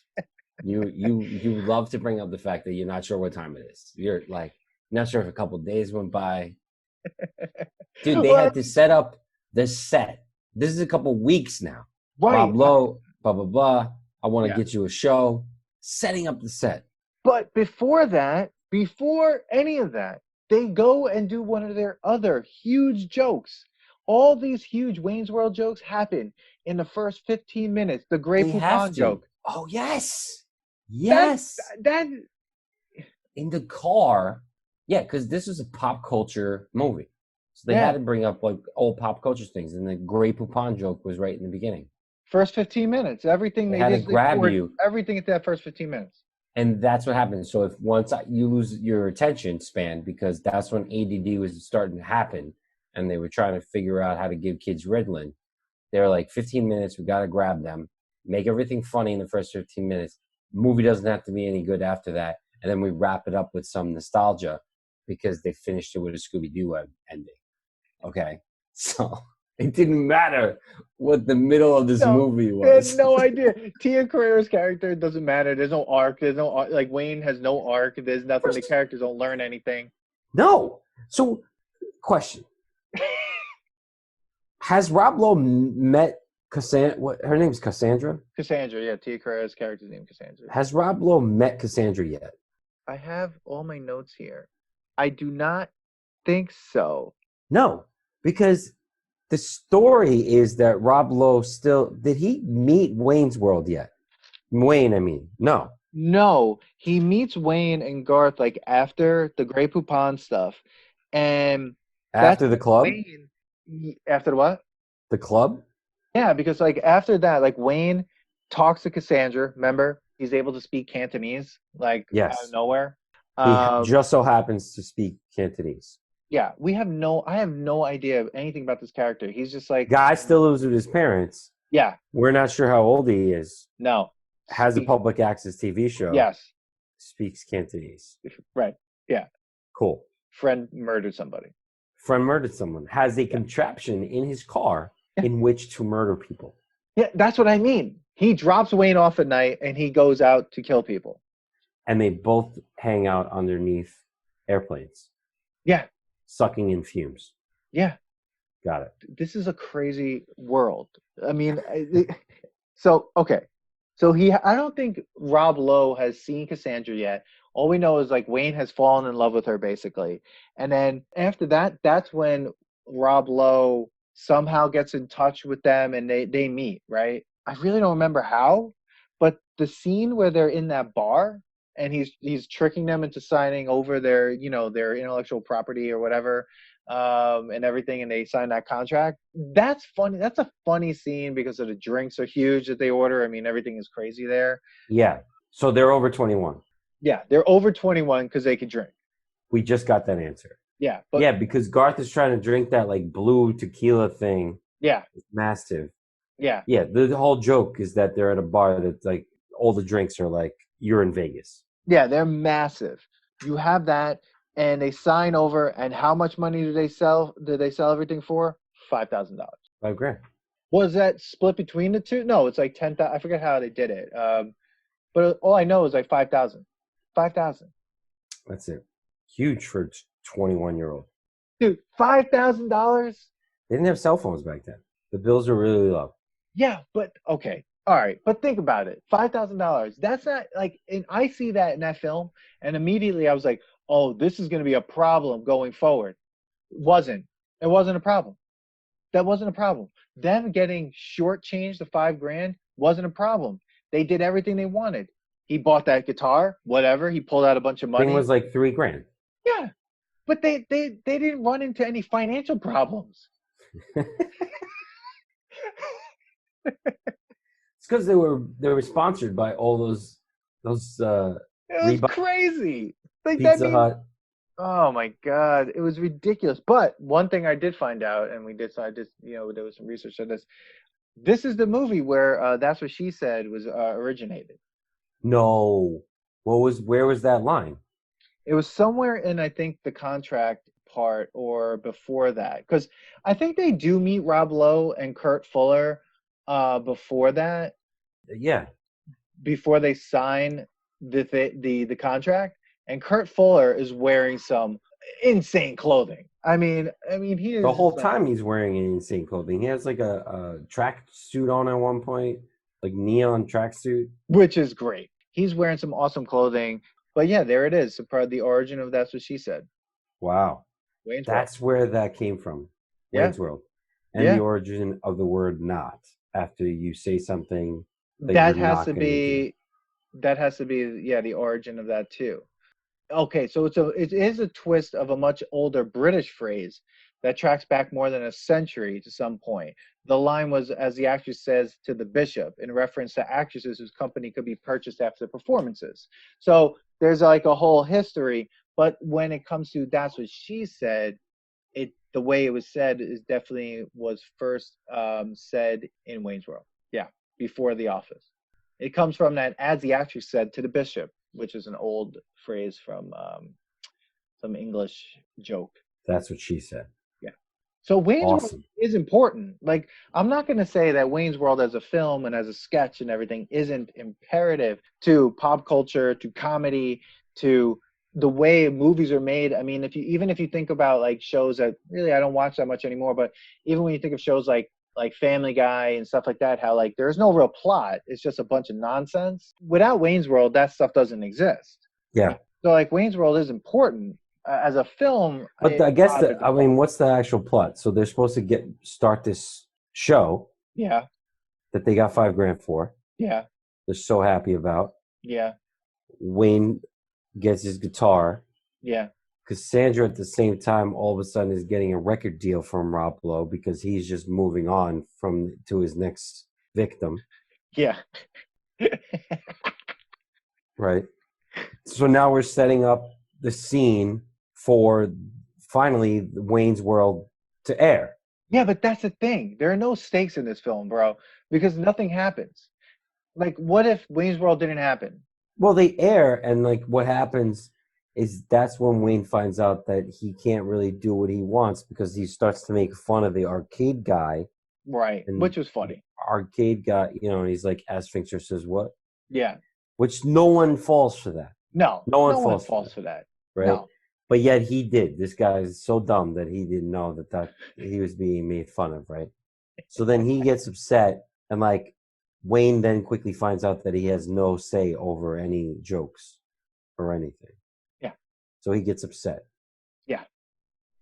you love to bring up the fact that you're not sure what time it is. You're like not sure if a couple of days went by. Dude, they had to set up the set. This is a couple weeks now. Right. Rob Lowe, blah blah blah. I want to get you a show. Setting up the set. But before any of that, they go and do one of their other huge jokes. All these huge Wayne's World jokes happen in the first 15 minutes. The Grey Poupon joke. Oh, yes. Yes. That in the car. Yeah, because this was a pop culture movie. So they had to bring up like old pop culture things. And the Grey Poupon joke was right in the beginning. First 15 minutes. Everything they had to grab you. Everything at that first 15 minutes. And that's what happens. So if once you lose your attention span, because that's when ADD was starting to happen, and they were trying to figure out how to give kids Ritalin, they're like, 15 minutes, we got to grab them, make everything funny in the first 15 minutes. Movie doesn't have to be any good after that. And then we wrap it up with some nostalgia because they finished it with a Scooby-Doo ending. Okay? So it didn't matter what the middle of this movie was. I had no idea. Tia Carrere's character doesn't matter. There's no arc. Like Wayne has no arc. There's nothing. The characters don't learn anything. No. So, question. Has Rob Lowe met Cassandra? Her name's Cassandra? Cassandra, yeah. Tia Carrere's character's name is Cassandra. Has Rob Lowe met Cassandra yet? I have all my notes here. I do not think so. No, because the story is that Rob Lowe did he meet Wayne's World yet? Wayne, I mean. No. No, he meets Wayne and Garth like after the Grey Poupon stuff, and that's After the when club? Wayne after what? The club? Yeah, because like after that, like Wayne talks to Cassandra. Remember, he's able to speak Cantonese like out of Yes. nowhere. He Um, just so happens to speak Cantonese. yeah, I have no idea anything about this character. He's just like, Guy still lives with his parents. yeah, We're not sure how old he is. no, Has a speak, public access TV show. yes, Speaks Cantonese. right, yeah. Cool. Friend murdered somebody. Friend murdered someone. Has a Yeah, contraption in his car yeah, in which to murder people. yeah. That's what I mean. He drops Wayne off at night and he goes out to kill people. And they both hang out underneath airplanes, Yeah, sucking in fumes. yeah. Got it. This is a crazy world. I mean, so okay, so I don't think Rob Lowe has seen Cassandra yet. All we know is like Wayne has fallen in love with her basically, and then after that, that's when Rob Lowe somehow gets in touch with them and they meet. Right? I really don't remember how, but the scene where they're in that bar and he's tricking them into signing over their their intellectual property or whatever and everything, and they sign that contract. That's funny. That's a funny scene because of the drinks are huge that they order. I mean, everything is crazy there. Yeah. So they're over 21. Yeah, they're over 21 because they can drink. We just got that answer. Yeah, but Yeah, because Garth is trying to drink that like blue tequila thing. yeah, It's massive. yeah, Yeah, the whole joke is that they're at a bar that's like all the drinks are like you're in Vegas. yeah, they're massive. You have that, and they sign over. And how much money do they sell? Did they sell everything for? $5,000. $5,000. Was that split between the two? No, it's like 10,000. I forget how they did it. But all I know is like 5,000. 5,000. That's it. Huge for 21-year-old. Dude, $5,000? They didn't have cell phones back then. The bills were really low. Yeah, but okay. All right. But think about it. $5,000. That's not like, and I see that in that film, and immediately I was like, oh, this is going to be a problem going forward. It wasn't. It wasn't a problem. That wasn't a problem. Them getting shortchanged the $5,000 wasn't a problem. They did everything they wanted. He bought that guitar, whatever. He pulled out a bunch of Thing money. was like $3,000. Yeah. But they didn't run into any financial problems. It's because they were sponsored by all those It was Reebok, crazy. Like that Pizza means, Hut. oh my God, it was ridiculous. But one thing I did find out, and I did, there was some research on this. This is the movie where That's What She Said was originated. No. Where was that line? It was somewhere in, I think, the contract part or before that, because I think they do meet Rob Lowe and Kurt Fuller before that, Yeah. before they sign the contract, and Kurt Fuller is wearing some insane clothing. I mean, he The is whole like, time he's wearing insane clothing. He has like a track suit on at one point, like neon track suit. which is great. He's wearing some awesome clothing. But yeah, there it is. The origin of That's What She Said. Wow. Wayne's World. That's where that came from. Yeah. Wayne's World. And Yeah. the origin of the word not after you say something that That you're has not to going to do. be yeah, the origin of that too. Okay, so it is a twist of a much older British phrase that tracks back more than a century to some point. The line was, as the actress says to the bishop, in reference to actresses whose company could be purchased after performances. So there's like a whole history, but when it comes to That's What She Said, the way it was said is definitely was first said in Wayne's World. Yeah, before The Office. It comes from that, as the actress said to the bishop, which is an old phrase from some English joke. That's what she said. Yeah. So Wayne's World Awesome. is important. Like, I'm not going to say that Wayne's World as a film and as a sketch and everything isn't imperative to pop culture, to comedy, to the way movies are made. I mean, even if you think about like shows that really I don't watch that much anymore, but even when you think of shows like Family Guy and stuff like that, how like there's no real plot. It's just a bunch of nonsense. Without Wayne's World, that stuff doesn't exist. Yeah. So like Wayne's World is important as a film. But I guess what's the actual plot? So they're supposed to start this show. Yeah. That they got $5,000 for. Yeah. They're so happy about. Yeah. Wayne gets his guitar. Yeah. Cassandra at the same time all of a sudden is getting a record deal from Rob Lowe because he's just moving on to his next victim. Yeah. Right. So now we're setting up the scene for finally Wayne's World to air. Yeah, but that's the thing. There are no stakes in this film, bro, because nothing happens. Like, what if Wayne's World didn't happen? Well, they air, and like what happens is that's when Wayne finds out that he can't really do what he wants because he starts to make fun of the arcade guy. Right, which was funny. Arcade guy, and he's like, Asphyxer says what? Yeah. Which no one falls for that. No one falls for that. Right? No. But yet he did. This guy is so dumb that he didn't know that he was being made fun of, right? So then he gets upset, and like Wayne then quickly finds out that he has no say over any jokes or anything. Yeah. So he gets upset. Yeah.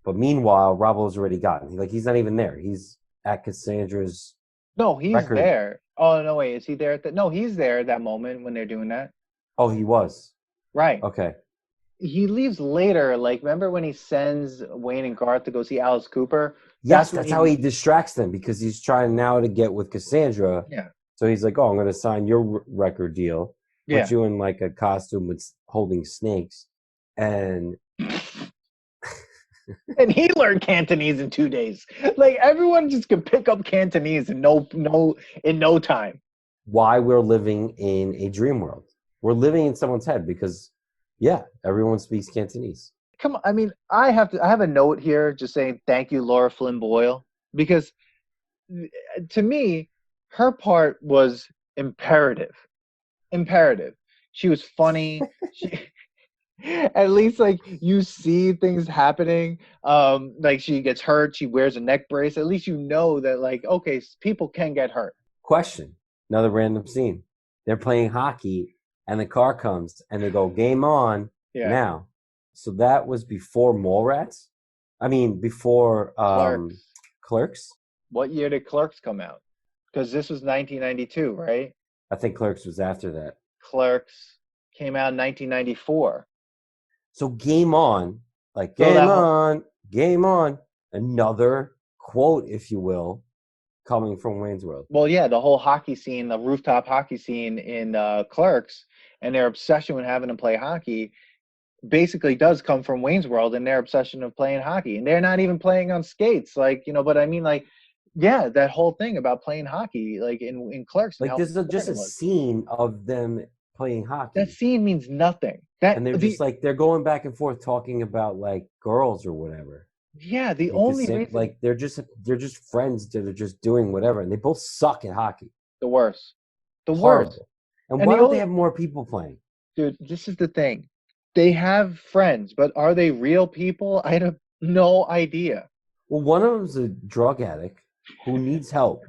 But meanwhile, Rob Lowe's already gotten. He's not even there. He's at Cassandra's. No, he's there. Oh no, wait, is he there? No, he's there at that moment when they're doing that. Oh, he was. Right. Okay. He leaves later. Like, remember when he sends Wayne and Garth to go see Alice Cooper? Yes, that's how he distracts them because he's trying now to get with Cassandra. Yeah. So he's like, "Oh, I'm going to sign your record deal. Put you in like a costume with holding snakes," and and he learned Cantonese in 2 days. Like everyone just could pick up Cantonese in no time. Why we're living in a dream world? We're living in someone's head because, everyone speaks Cantonese. Come on, I mean, I have a note here just saying thank you, Laura Flynn Boyle, because to me, her part was imperative. She was funny. At least like you see things happening. Like she gets hurt, she wears a neck brace. At least you know that like, okay, people can get hurt. Question. Another random scene. They're playing hockey and the car comes and they go, game on now. So that was before Mallrats? I mean, before Clerks. What year did Clerks come out? Because this was 1992, right? I think Clerks was after that. Clerks came out in 1994. So game on, like game on. Another quote, if you will, coming from Wayne's World. Well, yeah, the whole hockey scene, the rooftop hockey scene in Clerks, and their obsession with having to play hockey basically does come from Wayne's World and their obsession of playing hockey. And they're not even playing on skates, like, but I mean, like, yeah, that whole thing about playing hockey, like in Clerks. Like, there's just a scene of them playing hockey. That scene means nothing. And they're just like, they're going back and forth talking about like girls or whatever. Yeah, the only reason, like they're just friends that are just doing whatever, and they both suck at hockey. The worst. Horrible. And why don't they have more people playing? Dude, this is the thing. They have friends, but are they real people? I have no idea. Well, one of them's a drug addict who needs help.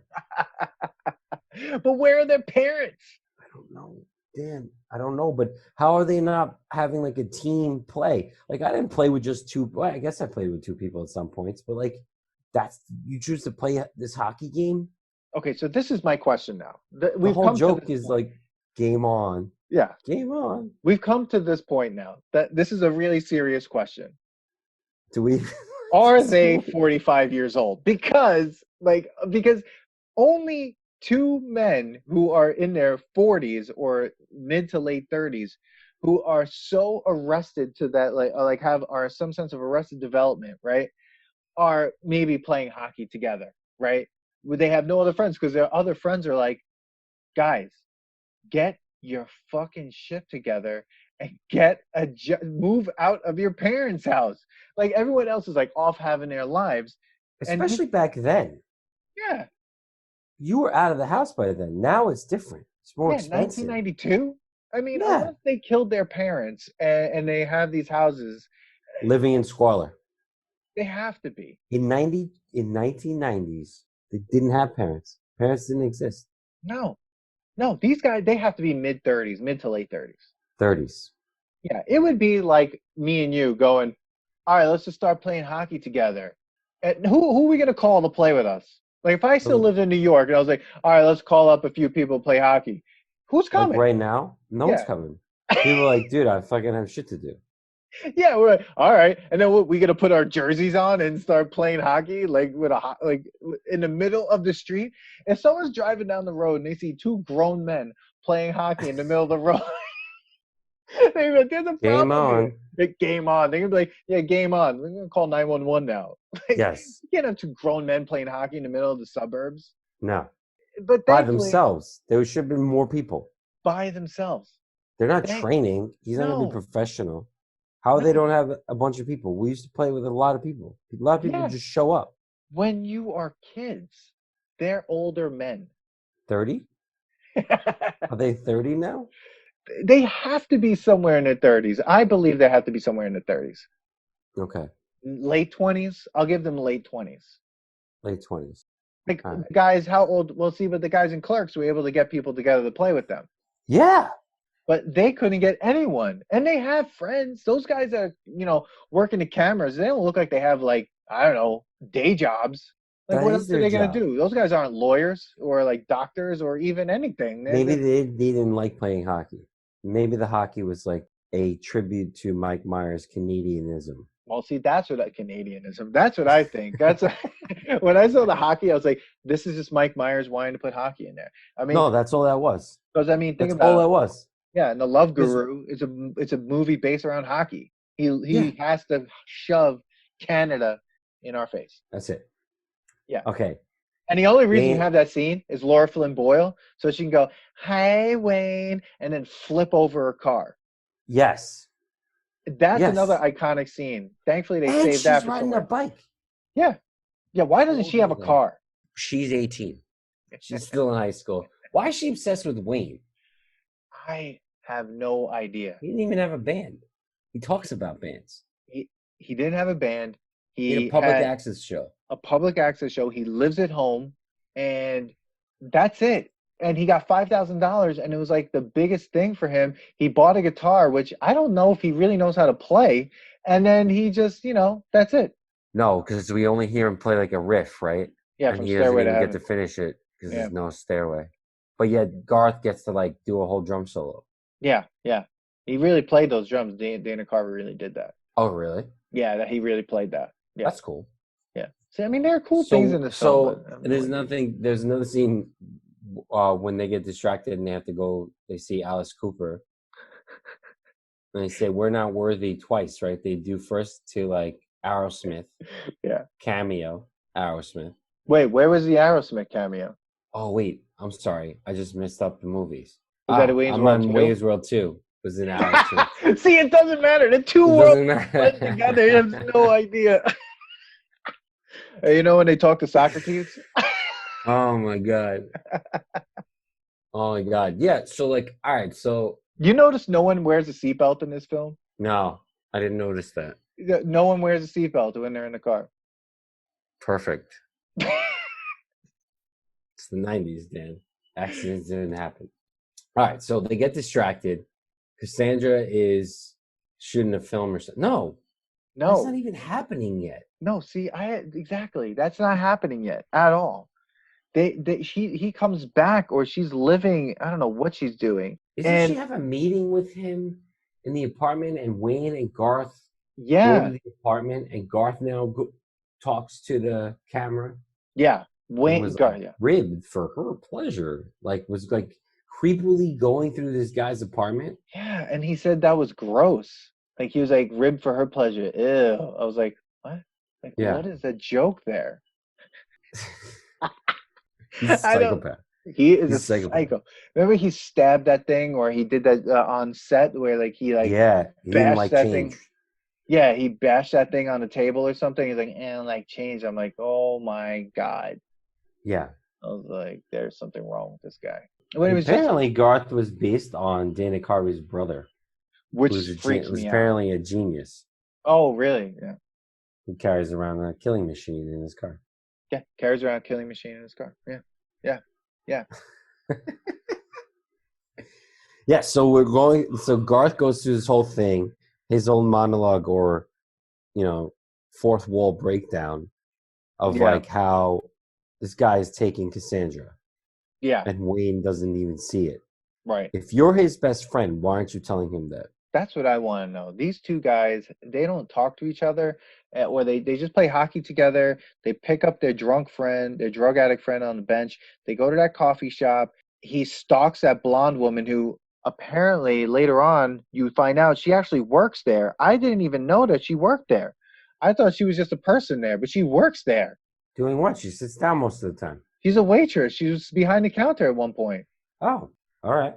But where are their parents? I don't know. Damn, I don't know. But how are they not having like a team play? Like, I didn't play with just two. Well, I guess I played with two people at some points, but like, you choose to play this hockey game? Okay, so this is my question now. The whole joke is like, game on. Yeah. Game on. We've come to this point now that this is a really serious question. Do we? Are they 45 years old? Because only two men who are in their 40s or mid to late 30s who are so arrested to that, are some sense of arrested development, right, are maybe playing hockey together, right? They have no other friends because their other friends are like, guys, get your fucking shit together and move out of your parents' house. Like, everyone else is like off having their lives. Especially back then. Yeah. You were out of the house by then. Now it's different. It's more expensive. 1992? I mean, unless they killed their parents and they have these houses. Living in squalor. They have to be. In 1990s, they didn't have parents. Parents didn't exist. No, these guys, they have to be mid to late 30s. 30s. Yeah, it would be like me and you going, all right, let's just start playing hockey together. And who are we going to call to play with us? Like, if I still lived in New York and I was like, all right, let's call up a few people to play hockey. Who's coming? Like right now? No one's coming. People are like, dude, I fucking have shit to do. Yeah, we're like, all right, and then we gonna put our jerseys on and start playing hockey like like in the middle of the street. If someone's driving down the road and they see two grown men playing hockey in the middle of the road, they're like, "There's a Game problem here." on. Like, game on. They're gonna be like, "Yeah, game on. We're gonna call 911 now." Like, Yes. you can't have two grown men playing hockey in the middle of the suburbs. No. But By thankfully, themselves. There should have been more people. by themselves. They're not training. He's not gonna be No, professional. How they no. don't have a bunch of people? We used to play with a lot of people. A lot of people Yeah. just show up. When you are kids, they're older men. 30? Are they 30 now? They have to be somewhere in their 30s. I believe they have to be somewhere in their 30s. Okay. Late 20s. I'll give them late 20s. Late 20s. Like, All right. guys, how old? We'll see, but the guys in Clerks were able to get people together to play with them. Yeah. But they couldn't get anyone. And they have friends. Those guys that are, working the cameras, they don't look like they have, like, I don't know, day jobs. Like, That what is else are their they going to job. do? Those guys aren't lawyers or, like, doctors or even anything. Maybe they didn't like playing hockey. Maybe the hockey was like a tribute to Mike Myers' Canadianism. Well, see, that's what Canadianism. That's what I think. That's when I saw the hockey, I was like, this is just Mike Myers wanting to put hockey in there. I mean, No, that's all that was. because think That's about all it. that was. Yeah, and the Love Guru is a movie based around hockey. He has to shove Canada in our face. That's it. Yeah. Okay. And the only reason you have that scene is Laura Flynn Boyle, so she can go, "Hey, Wayne," and then flip over her car. Yes. That's another iconic scene. Thankfully, they saved that for she's riding somewhere. a bike. Yeah. Yeah, why doesn't she have a car? She's 18. She's still in high school. Why is she obsessed with Wayne? I have no idea. He didn't even have a band. He talks about bands. He didn't have a band. He had a public access show. A public access show. He lives at home, and that's it. And he got $5,000, and it was like the biggest thing for him. He bought a guitar, which I don't know if he really knows how to play. And then he just, that's it. No, because we only hear him play like a riff, right? Yeah, and from he Stairway doesn't to even Heaven. get to finish it because there's no stairway. But yet Garth gets to like do a whole drum solo. Yeah. He really played those drums. Dana Carvey really did that. Oh, really? Yeah, he really played that. Yeah. That's cool. Yeah. See, I mean, there are cool things in this film. So there's another scene when they get distracted and they have to go, they see Alice Cooper. And they say, "We're not worthy" twice, right? They do first to like Aerosmith. Yeah. Cameo, Aerosmith. Wait, where was the Aerosmith cameo? Oh, wait. I'm sorry. I just messed up the movies. Was that a Wayne's World 2? Wayne's World 2. Was in Aerosmith. See, it doesn't matter. The two worlds went together. You have no idea. When they talk to Socrates? Oh, my God. Oh, my God. Yeah, so like, all right, so... You notice no one wears a seatbelt in this film? No, I didn't notice that. No one wears a seatbelt when they're in the car. Perfect. It's the 90s, Dan. Accidents didn't happen. All right, so they get distracted. Cassandra is shooting a film or something. No. That's not even happening yet. No, see, exactly. That's not happening yet at all. He comes back, or she's living. I don't know what she's doing. Doesn't she have a meeting with him in the apartment, and Wayne and Garth go to the apartment, and Garth now talks to the camera? Yeah, Wayne was Garth, ribbed for her pleasure. Like, was like creepily going through this guy's apartment. Yeah, and he said that was gross. Like, he was like, ribbed for her pleasure. Ew. I was like, what? Like, what is the joke there? He's a psychopath. He is a psycho. Remember he stabbed that thing, or he did that on set where like he bashed that thing. Yeah, he bashed that thing on the table or something. He's like, and like change. I'm like, oh my God. Yeah. I was like, there's something wrong with this guy. Apparently, Garth was based on Dana Carvey's brother, which was apparently a genius. Oh, really? Yeah. He carries around a killing machine in his car. Yeah, carries around a killing machine in his car. Yeah. Yeah, so Garth goes through this whole thing, his own monologue or, fourth wall breakdown of like how this guy is taking Cassandra. Yeah. And Wayne doesn't even see it. Right. If you're his best friend, why aren't you telling him that? That's what I want to know. These two guys, they don't talk to each other, or they just play hockey together. They pick up their drunk friend, their drug addict friend on the bench. They go to that coffee shop. He stalks that blonde woman who apparently later on you find out she actually works there. I didn't even know that she worked there. I thought she was just a person there, but she works there. Doing what? She sits down most of the time. She's a waitress. She was behind the counter at one point. Oh, all right.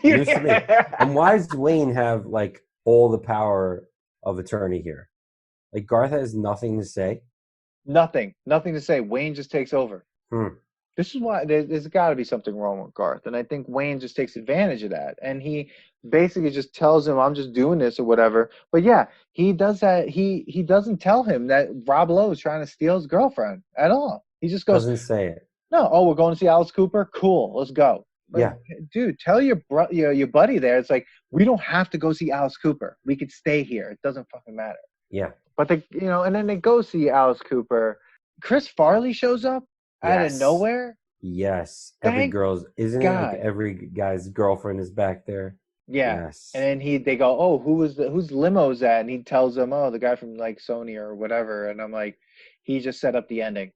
News to me. And why does Wayne have like all the power of attorney here? Like Garth has nothing to say. Nothing to say. Wayne just takes over. This is why there's got to be something wrong with Garth, and I think Wayne just takes advantage of that, and he basically just tells him, "I'm just doing this" or whatever. But yeah, he does that. He doesn't tell him that Rob Lowe is trying to steal his girlfriend at all. He just goes, doesn't say it. No, oh, we're going to see Alice Cooper. Cool, let's go. Like, yeah, dude, tell your buddy there. It's like we don't have to go see Alice Cooper. We could stay here. It doesn't fucking matter. Yeah. But they, and then they go see Alice Cooper. Chris Farley shows up out of nowhere. Yes. Every girl's isn't it like every guy's girlfriend is back there? Yeah. Yes. And then they go, oh, whose limo's that? And he tells them, oh, the guy from like Sony or whatever. And I'm like, he just set up the ending.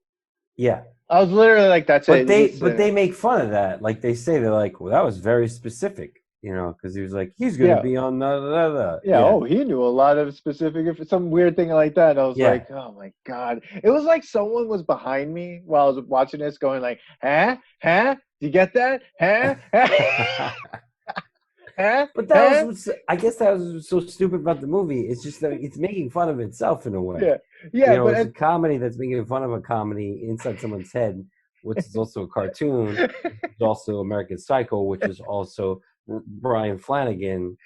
Yeah. I was literally like, that's but it. But they make fun of that. Like they say, they're like, well, that was very specific. Because he was like, he's going to be on the. Yeah, oh, he knew a lot of specific, some weird thing like that. I was like, oh my God. It was like someone was behind me while I was watching this going like, huh? Do you get that? Huh? Huh? But that was, I guess that was so stupid about the movie. It's just that it's making fun of itself in a way. Yeah. But it's a comedy that's making fun of a comedy inside someone's head, which is also a cartoon. It's also American Psycho, which is also Brian Flanagan.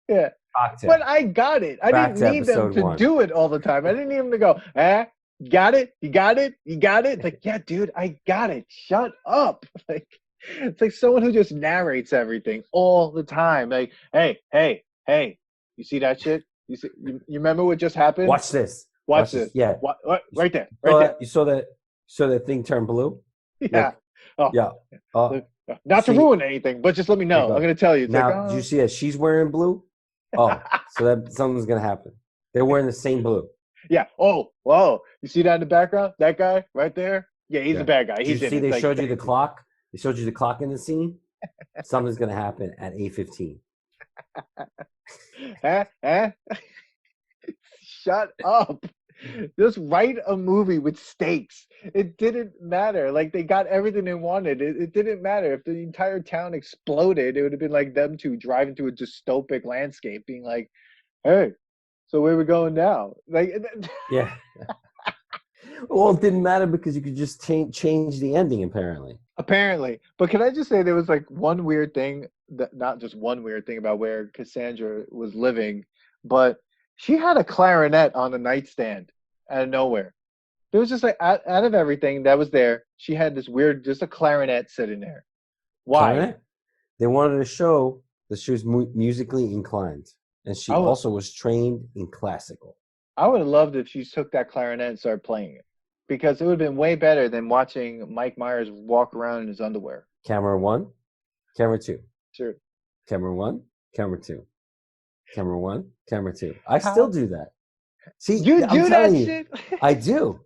Yeah. Cocktail. But I got it. I didn't need them to do it all the time. I didn't need them to go, got it? You got it? You got it? Like, yeah, dude, I got it. Shut up. Like, it's like someone who just narrates everything all the time. Like, hey, you see that shit? You remember what just happened? Watch this. Watch this. Yeah. What? Right there. You saw that thing turn blue? Yeah. Not to ruin anything, but just let me know. I'm going to tell you. It's now, like, oh. Do you see that she's wearing blue? Oh, so that something's going to happen. They're wearing the same blue. Yeah. Oh, whoa. You see that in the background? That guy right there? Yeah, he's a bad guy. Did you see they showed you the clock? They showed you the clock in the scene? Something's going to happen at 8:15. Shut up. Just write a movie with stakes. It didn't matter. Like, they got everything they wanted. It didn't matter. If the entire town exploded, it would have been like them two driving through a dystopic landscape being like, hey, so where we going now? Like, yeah. Well, it didn't matter because you could just change the ending, apparently. But can I just say there was like one weird thing, not just one weird thing about where Cassandra was living, but she had a clarinet on the nightstand out of nowhere. There was just like out of everything that was there, she had this weird, just a clarinet sitting there. Why? Clarinet? They wanted to show that she was musically inclined, and she also was trained in classical. I would have loved if she took that clarinet and started playing it, because it would have been way better than watching Mike Myers walk around in his underwear. Camera 1, camera 2. Sure. Camera 1, camera 2. Camera 1, camera 2. I still do that. See, you do that shit? I do.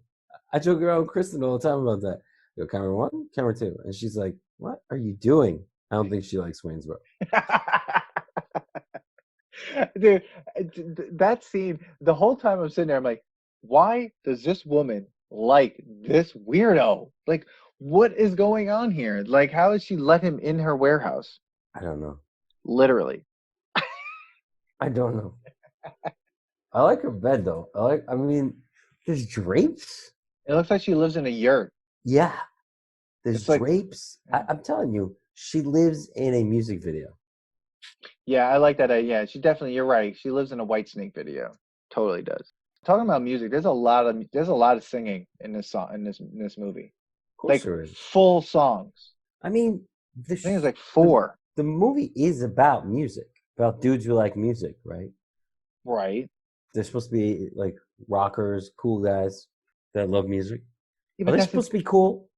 I joke around with Kristen all the time about that. I go, camera 1, camera 2. And she's like, what are you doing? I don't think she likes Waynesboro. Dude, that scene, the whole time I'm sitting there, I'm like, why does this woman like this weirdo? Like, what is going on here? Like, how has she let him in her warehouse? I don't know. Literally. I don't know. I like her bed, though. I mean, there's drapes. It looks like she lives in a yurt. Yeah. There's drapes. I'm telling you, she lives in a music video. Yeah, I like that. Yeah, you're right. She lives in a Whitesnake video. Totally does. Talking about music, there's a lot of singing in this song, in this movie. Of course there is. Full songs. I mean, I think it's like 4. The movie is about music, about dudes who like music, right? Right. They're supposed to be like rockers, cool guys that love music. Yeah, Are they supposed to be cool?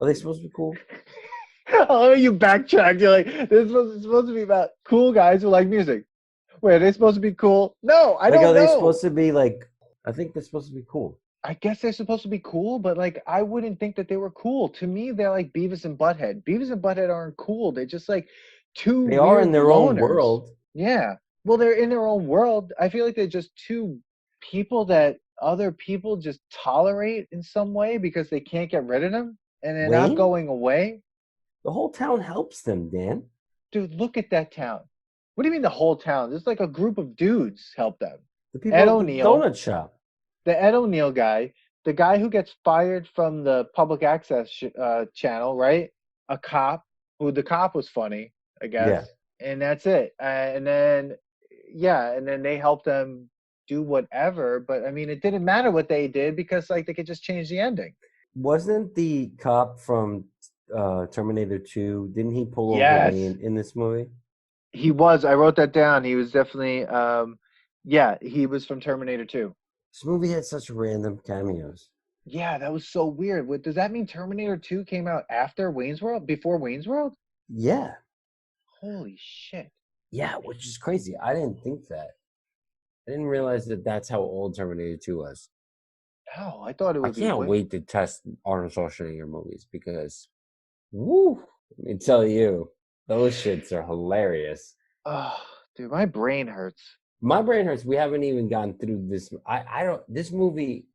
Are they supposed to be cool? Oh, you backtrack. You're like, this was supposed to be about cool guys who like music. Wait, are they supposed to be cool? No, I Like, don't are they know. supposed to be like? I think they're supposed to be cool. I guess they're supposed to be cool, but like I wouldn't think that they were cool. To me, they're like Beavis and Butthead. Beavis and Butthead aren't cool. They're just like two They are in weird their own loners. world. Yeah. Well, they're in their own world. I feel like they're just two people that other people just tolerate in some way because they can't get rid of them and they're not Wayne, going away. the whole town helps them, Dan. Dude, look at that town. What do you mean the whole town? There's like a group of dudes help them. The people Ed at the O'Neill, donut shop. the Ed O'Neill guy, the guy who gets fired from the public access channel, right? A cop, who the cop was funny, I guess. Yeah. And that's it. And then, yeah, and then they help them do whatever. But I mean, it didn't matter what they did because like they could just change the ending. Wasn't the cop from Terminator 2, didn't he pull over Yes. Wayne in this movie? He was. I wrote that down. He was definitely, yeah, he was from Terminator 2. This movie had such random cameos. Yeah, that was so weird. What does that mean? Terminator 2 came out after Wayne's World? Before Wayne's World? Yeah. Holy shit. Yeah, which is crazy. I didn't think that. I didn't realize that that's how old Terminator 2 was. No, I thought it I would be. can't wait to test Arnold Schwarzenegger movies because, woo, let me tell you, those shits are hilarious. Oh, dude, my brain hurts. My brain hurts. We haven't even gone through this. I don't. This movie,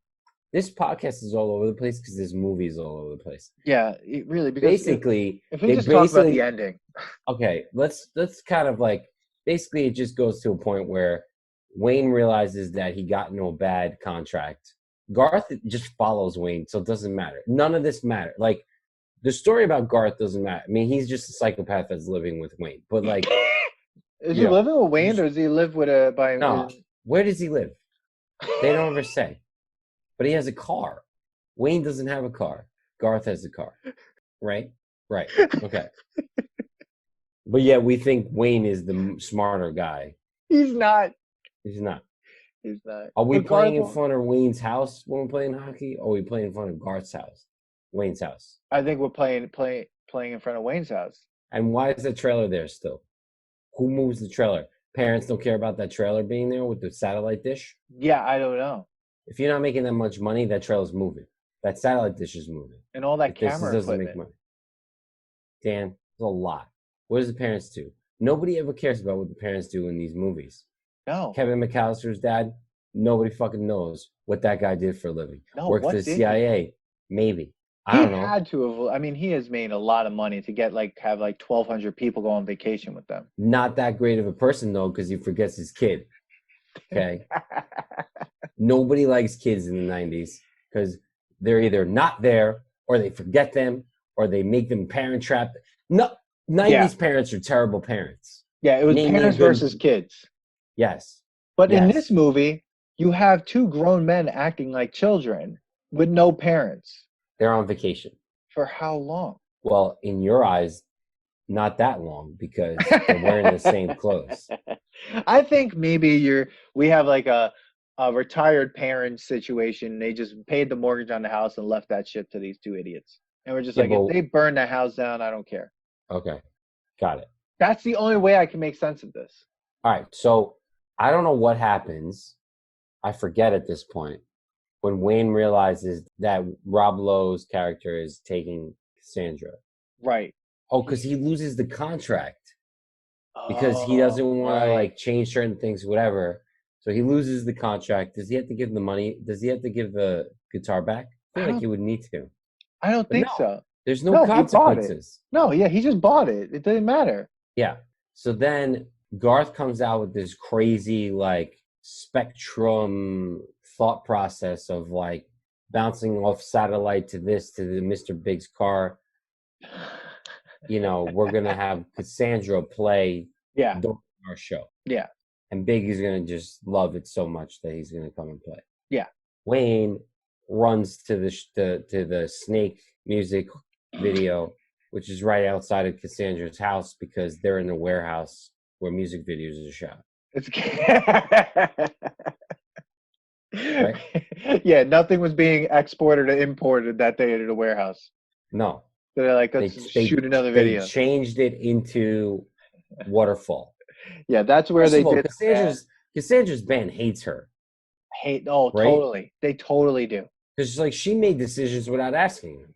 this podcast is all over the place because this movie is all over the place. Yeah, really. Because basically, if we just talk about the ending. Okay, let's kind of like basically it just goes to a point where Wayne realizes that he got into a bad contract. Garth just follows Wayne, so it doesn't matter. None of this matter. Like the story about Garth doesn't matter. I mean, he's just a psychopath that's living with Wayne. But like, is he living with Wayne, or does he live with a by? No, where does he live? They don't ever say. But he has a car. Wayne doesn't have a car. Garth has a car. Right? Right. Okay. But yeah, we think Wayne is the smarter guy. He's not. He's not. He's not. Are we playing in front of Wayne's house when we're playing hockey? Or are we playing in front of Garth's house? Wayne's house? I think we're playing in front of Wayne's house. And why is the trailer there still? Who moves the trailer? Parents don't care about that trailer being there with the satellite dish? Yeah, I don't know. If you're not making that much money, that trailer's moving. That satellite dish is moving. And all that camera doesn't equipment. make money. Dan, it's a lot. What does the parents do? Nobody ever cares about what the parents do in these movies. No. Kevin McAllister's dad, nobody fucking knows what that guy did for a living. No, worked for the CIA. Maybe. I don't know. He had to have. I mean, he has made a lot of money to get have 1,200 people go on vacation with them. Not that great of a person though, because he forgets his kid. Okay. Nobody likes kids in the 90s because they're either not there or they forget them or they make them parent trapped. No, 90s parents are terrible parents. Yeah, it was parents versus kids. Yes. But in this movie, you have two grown men acting like children with no parents. They're on vacation. For how long? Well, in your eyes, not that long because they're wearing the same clothes. I think maybe we have like a retired parent situation. They just paid the mortgage on the house and left that shit to these two idiots. And we're just if they burn the house down, I don't care. Okay. Got it. That's the only way I can make sense of this. All right. So I don't know what happens. I forget at this point when Wayne realizes that Rob Lowe's character is taking Cassandra. Right. Oh, because he loses the contract. Because he doesn't want to change certain things, whatever. So he loses the contract. Does he have to give the money? Does he have to give the guitar back? I feel like he would need to. I don't think so. There's no consequences. No, yeah, he just bought it. It didn't matter. Yeah. So then Garth comes out with this crazy spectrum thought process of bouncing off satellite to this to the Mr. Big's car. We're gonna have Cassandra play our show. Yeah. And Big is gonna just love it so much that he's gonna come and play. Yeah. Wayne runs to the Snake music video, which is right outside of Cassandra's house because they're in the warehouse where music videos are shot. Right? Yeah, nothing was being exported or imported that day into the warehouse. No. They're like, let's shoot another video. They changed it into waterfall. Yeah, that's where First they of all, did. Cassandra's band hates her. Hate. Oh, right? Totally. They totally do. Because like she made decisions without asking them.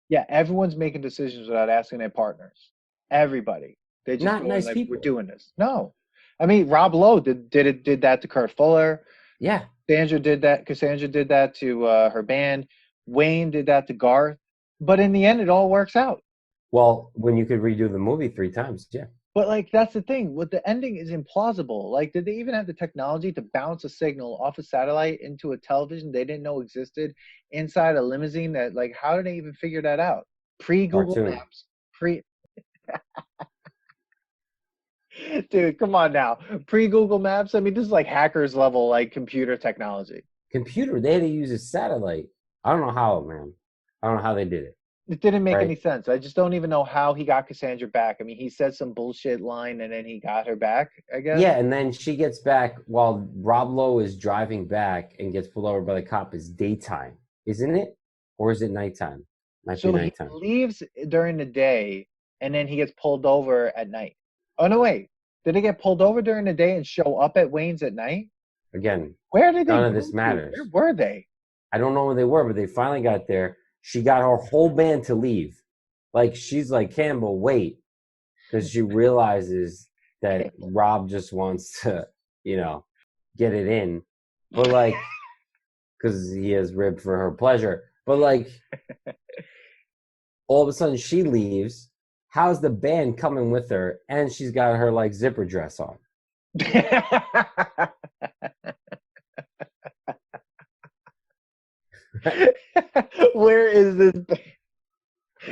Yeah, everyone's making decisions without asking their partners. Everybody. They just Not go nice like, people. we're doing this. No. I mean, Rob Lowe did that to Kurt Fuller. Yeah. Cassandra did that to her band. Wayne did that to Garth. But in the end, it all works out. Well, when you could redo the movie 3 times, yeah. But like that's the thing. What the ending is implausible. Like, did they even have the technology to bounce a signal off a satellite into a television they didn't know existed inside a limousine? That like, how did they even figure that out? Pre-Google Maps, Dude, come on now. Pre-Google Maps. I mean, this is like hackers level, like computer technology. They had to use a satellite. I don't know how, man. I don't know how they did it. It didn't make any sense. I just don't even know how he got Cassandra back. I mean, he said some bullshit line and then he got her back, I guess. Yeah, and then she gets back while Rob Lowe is driving back and gets pulled over by the cop. It's daytime, isn't it? Or is it nighttime? Might be nighttime. He leaves during the day and then he gets pulled over at night. Oh, no, wait. Did he get pulled over during the day and show up at Wayne's at night? Again, where did they none of this matters. Where were they? I don't know where they were, but they finally got there. She got her whole band to leave. Like, she's like, Campbell, wait. Because she realizes that Rob just wants to, get it in. But, like, because he has ribbed for her pleasure. But, like, all of a sudden she leaves. How's the band coming with her? And she's got her, like, zipper dress on. Where is this?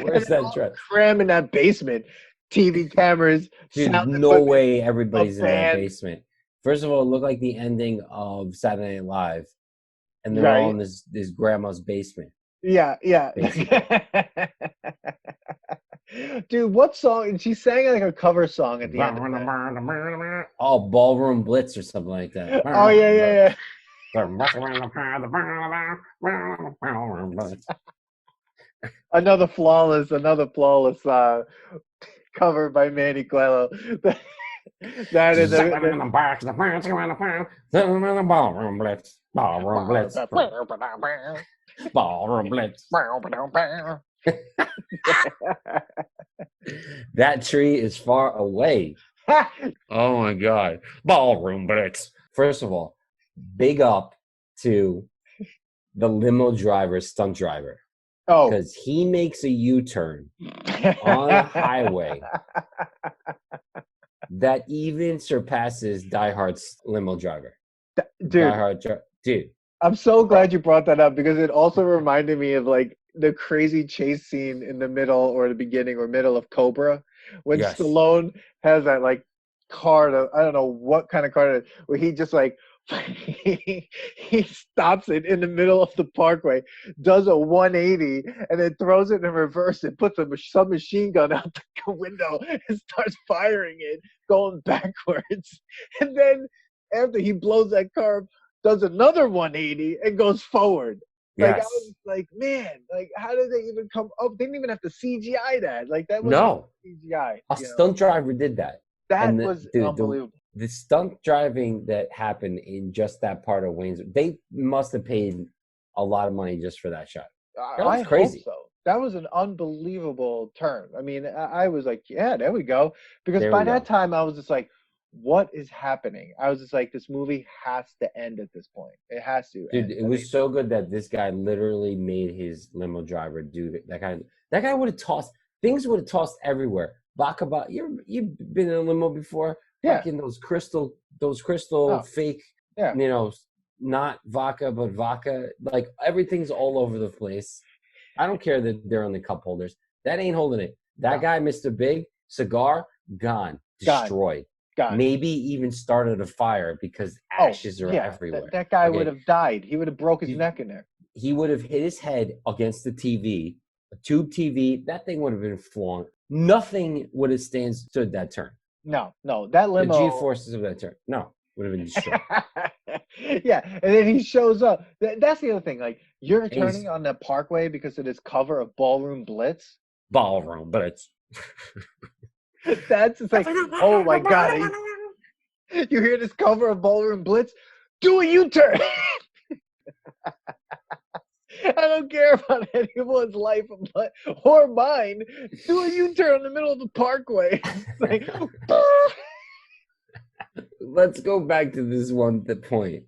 Where's that dress? Cram in that basement. TV cameras. Dude, no way everybody's in that basement. First of all, it looked like the ending of Saturday Night Live. And they're all in this grandma's basement. Yeah. Dude, what song? And she sang like a cover song at the end. Oh, Ballroom Blitz or something like that. Oh, yeah. Another flawless cover by Manny Coelho. That is Ballroom Blitz. Ballroom Blitz. Ballroom Blitz. That tree is far away. Oh my God. Ballroom Blitz. First of all, big up to the limo driver, stunt driver. Oh. Because he makes a U-turn on a highway that even surpasses Die Hard's limo driver. Dude. I'm so glad you brought that up because it also reminded me of like the crazy chase scene in the middle or the beginning or middle of Cobra when Stallone has that like car, I don't know what kind of car it is, where he just like he stops it in the middle of the parkway, does a 180, and then throws it in reverse and puts a submachine gun out the window and starts firing it, going backwards. And then after he blows that car up, does another 180 and goes forward. Like, I was like, man, like, how did they even come up? They didn't even have to CGI that. Like, that was CGI. A stunt driver did that. That was unbelievable. The stunt driving that happened in just that part of Wayne's, they must have paid a lot of money just for that shot. That was crazy. Hope so. That was an unbelievable turn. I mean, I was like, yeah, there we go. Because by that time, I was just like, what is happening? I was just like, this movie has to end at this point. It has to. Dude, it was so good that this guy literally made his limo driver do that. That guy would have tossed, things would have tossed everywhere. Vodka, you've been in a limo before? Yeah. Fucking those crystal fake, not vodka, but vodka. Like, everything's all over the place. I don't care that they're on the cup holders. That ain't holding it. That guy, Mr. Big, cigar, gone. Destroyed. Gone. Maybe even started a fire because ashes are everywhere. That guy would have died. He would have broke his neck in there. He would have hit his head against the TV, a tube TV. That thing would have been flung. Nothing would have stood that turn. No, that limo. The G-forces of that turn. No, would have been destroyed. Yeah, and then he shows up. That's the other thing. Like, you're turning on the parkway because of this cover of Ballroom Blitz. ballroom, but it's That's just like, oh my god, you hear this cover of Ballroom Blitz? Do a U-turn. I don't care about anyone's life or mine. Do a U-turn in the middle of the parkway. Like, let's go back to this one point.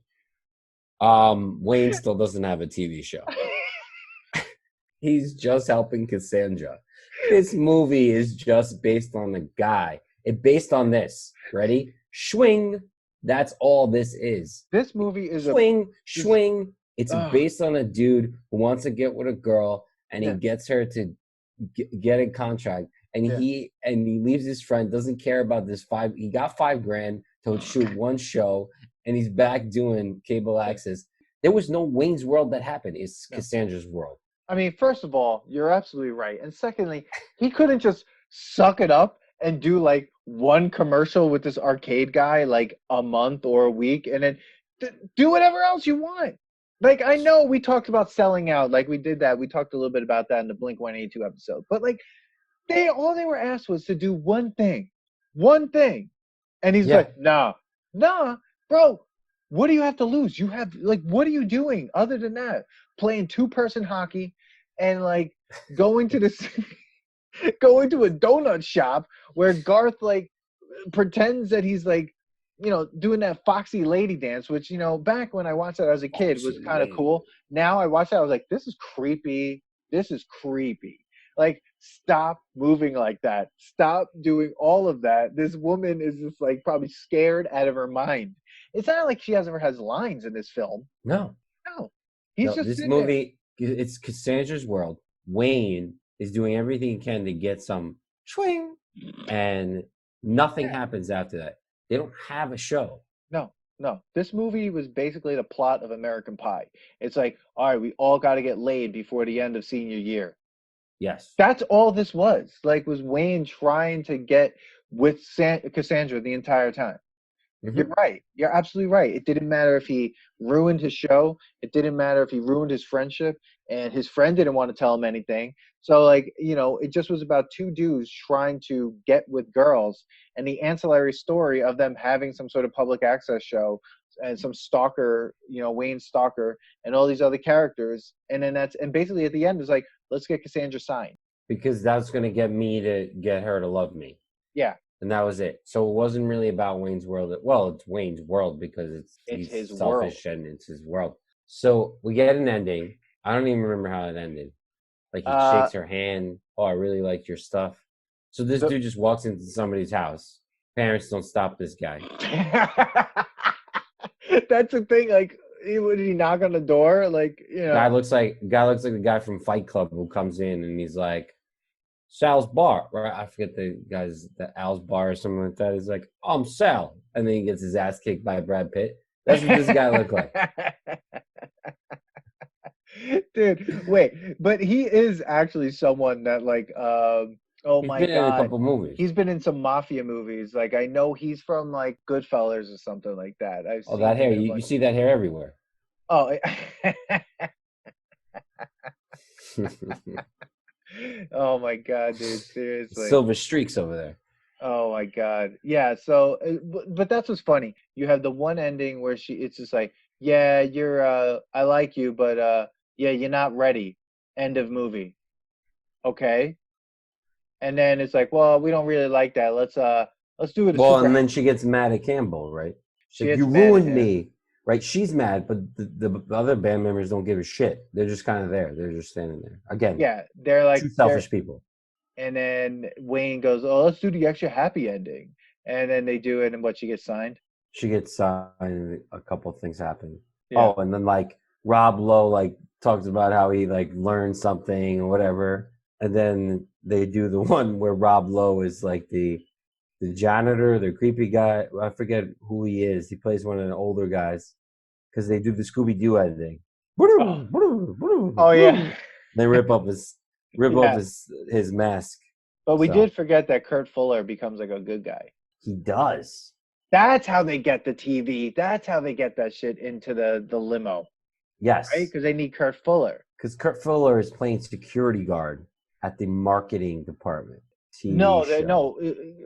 Wayne still doesn't have a TV show. He's just helping Cassandra. This movie is just based on a guy. It's based on this. Ready? Swing. That's all this is. This movie is swing. It's based on a dude who wants to get with a girl, and he gets her to get a contract, and he leaves his friend. Doesn't care about this He got $5,000 to shoot one show, and he's back doing cable access. There was no Wayne's World that happened. It's Cassandra's world. I mean, first of all, you're absolutely right. And secondly, he couldn't just suck it up and do like one commercial with this arcade guy like a month or a week and then do whatever else you want. Like, I know we talked about selling out. Like, we did that. We talked a little bit about that in the Blink-182 episode. But like, all they were asked was to do one thing. One thing. And he's like, nah, bro. What do you have to lose? You have, like, what are you doing other than that? Playing two-person hockey and, like, going to a donut shop where Garth, like, pretends that he's, like, you know, doing that foxy lady dance, which, you know, back when I watched that as a kid was kind of cool. Now I watched that, I was like, this is creepy. This is creepy. Like, stop moving like that. Stop doing all of that. This woman is just, like, probably scared out of her mind. It's not like she ever has lines in this film. No. He's just this movie. It's Cassandra's world. Wayne is doing everything he can to get some swing, and nothing happens after that. They don't have a show. No. This movie was basically the plot of American Pie. It's like, all right, we all got to get laid before the end of senior year. Yes. That's all this was. Like, was Wayne trying to get with Cassandra the entire time. Mm-hmm. You're right. You're absolutely right. It didn't matter if he ruined his show. It didn't matter if he ruined his friendship, and his friend didn't want to tell him anything. So, like, you know, it just was about two dudes trying to get with girls, and the ancillary story of them having some sort of public access show and some stalker, you know, Wayne Stalker and all these other characters. And then and basically at the end is like, let's get Cassandra signed. Because that's going to get me to get her to love me. Yeah. And that was it. So it wasn't really about Wayne's World. Well, it's Wayne's World because it's his selfish world. And it's his world. So we get an ending. I don't even remember how it ended. Like, he shakes her hand. Oh, I really liked your stuff. So this dude just walks into somebody's house. Parents don't stop this guy. That's the thing. Like, did he knock on the door? Like, you know, guy looks like the guy from Fight Club who comes in and he's like, Sal's bar, right? I forget the Al's bar or something like that. He's like, I'm Sal, and then he gets his ass kicked by Brad Pitt. That's what this guy looked like. Dude, wait, but he is actually someone that, like, oh my god, he's been in a couple movies. He's been in some mafia movies. Like, I know he's from like Goodfellas or something like that. I've seen that hair. You see that hair everywhere. Oh. Oh my god, dude! Seriously, silver streaks over there. Oh my god, yeah. So, but that's what's funny. You have the one ending where it's just like, yeah, you're, I like you, but yeah, you're not ready. End of movie. Okay. And then it's like, well, we don't really like that. Let's do it. Well, and then she gets mad at Campbell, right? She's like, you ruined me. Right, she's mad, but the other band members don't give a shit. They're just kind of there. They're just standing there. Again, yeah, they're like two selfish people. And then Wayne goes, "Oh, let's do the extra happy ending." And then they do it, and she gets signed. She gets signed, and a couple of things happen. Yeah. Oh, and then like Rob Lowe like talks about how he like learned something or whatever, and then they do the one where Rob Lowe is like the janitor, the creepy guy. I forget who he is. He plays one of the older guys. Because they do the Scooby-Doo ending. Oh yeah. They rip up his mask. But we did forget that Kurt Fuller becomes like a good guy. He does. That's how they get the TV. That's how they get that shit into the limo. Yes. Right? Because they need Kurt Fuller. Because Kurt Fuller is playing security guard at the marketing department. TV No, show.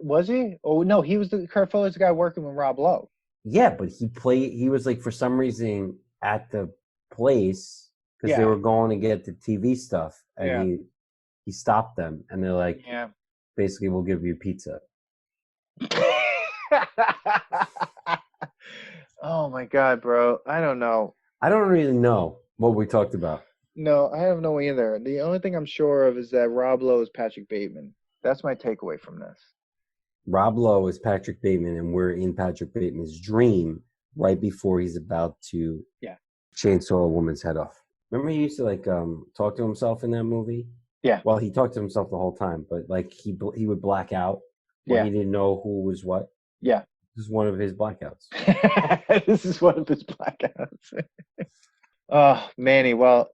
was he? Oh no, he was Kurt Fuller's guy working with Rob Lowe. Yeah, but he was like for some reason at the place because they Yeah, were going to get the TV stuff, and yeah, he stopped them, and they're like, yeah. basically, we'll give you pizza. Oh my God, bro! I don't know. I don't really know what we talked about. No, I have no either. The only thing I'm sure of is that Rob Lowe is Patrick Bateman. That's my takeaway from this. Rob Lowe is Patrick Bateman, and we're in Patrick Bateman's dream right before he's about to chainsaw a woman's head off. Remember he used to like talk to himself in that movie? Yeah. Well, he talked to himself the whole time, but like he would black out when he didn't know who was what. Yeah. This is one of his blackouts. This is one of his blackouts. Oh, Manny. Well,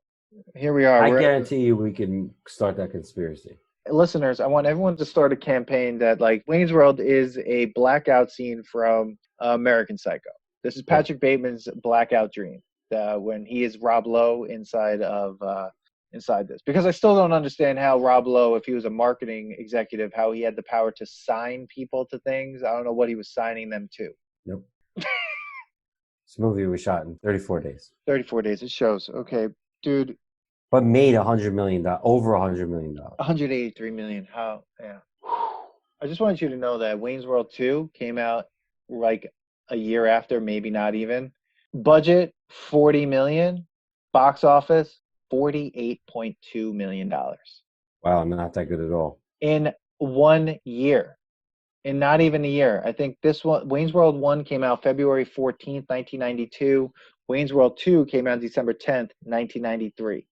here we are. I guarantee you we can start that conspiracy. Listeners, I want everyone to start a campaign that like Wayne's World is a blackout scene from American Psycho. This is Patrick Bateman's blackout dream when he is Rob Lowe inside this. Because I still don't understand how Rob Lowe, if he was a marketing executive, how he had the power to sign people to things. I don't know what he was signing them to. Nope. This movie was shot in 34 days. 34 days. It shows. Okay, dude. But made $100 million, over $100 million. 183 million. How? Yeah. I just want you to know that Wayne's World 2 came out like a year after, maybe not even. Budget 40 million. Box office $48.2 million. Wow, not that good at all. In 1 year. In not even a year. I think this one, Wayne's World 1 came out February 14th, 1992. Wayne's World 2 came out December 10th, 1993.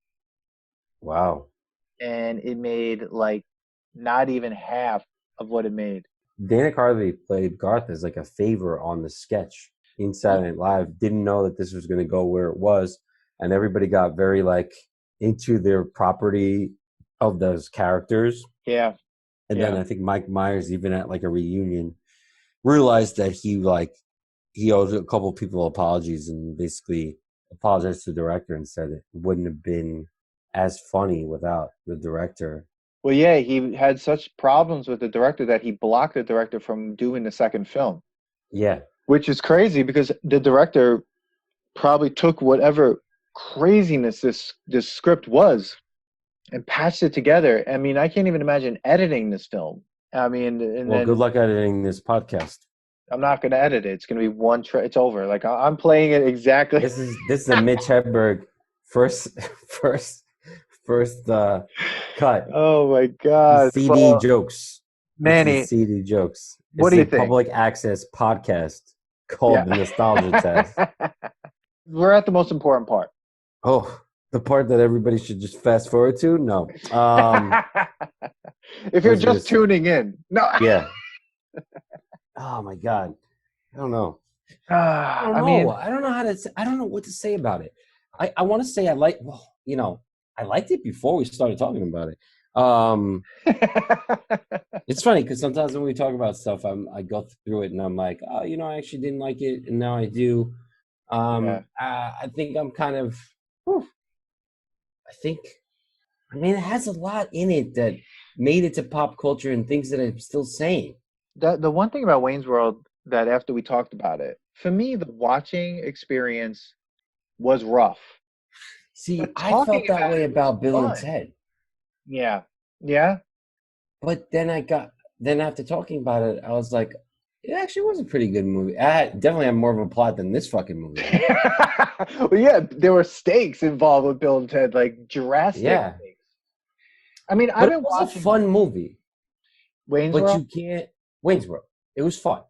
Wow. And it made like not even half of what it made. Dana Carvey played Garth as like a favor on the sketch in Saturday Night Live. Didn't know that this was going to go where it was, and everybody got very like into their property of those characters. Yeah. And then I think Mike Myers, even at like a reunion, realized that he owed a couple people apologies and basically apologized to the director and said it wouldn't have been as funny without the director. Well, yeah, he had such problems with the director that he blocked the director from doing the second film. Yeah. Which is crazy because the director probably took whatever craziness this script was and patched it together. I mean, I can't even imagine editing this film. I mean, Good luck editing this podcast. I'm not going to edit it. It's going to be one it's over. Like I'm playing it exactly. This is a Mitch Hedberg first cut. Oh my God! CD jokes, Manny. CD jokes. What do you think? Public access podcast called the Nostalgia Test. We're at the most important part. Oh, the part that everybody should just fast forward to? No. If you're just tuning in, no. Yeah. Oh my God, I don't know. I don't know what to say about it. I want to say I liked it before we started talking about it. It's funny because sometimes when we talk about stuff, I go through it and I'm like, oh, I actually didn't like it, and now I do. I think I'm kind of. It has a lot in it that made it to pop culture and things that I'm still saying. The one thing about Wayne's World that after we talked about it, for me, the watching experience was rough. See, I felt that way about Bill and Ted. Yeah. Yeah. But then after talking about it, I was like, it actually was a pretty good movie. I definitely have more of a plot than this fucking movie. Well, yeah, there were stakes involved with Bill and Ted, like drastic stakes. I mean, I've been watching a fun movie. Wayne's World? Wayne's World. It was fun.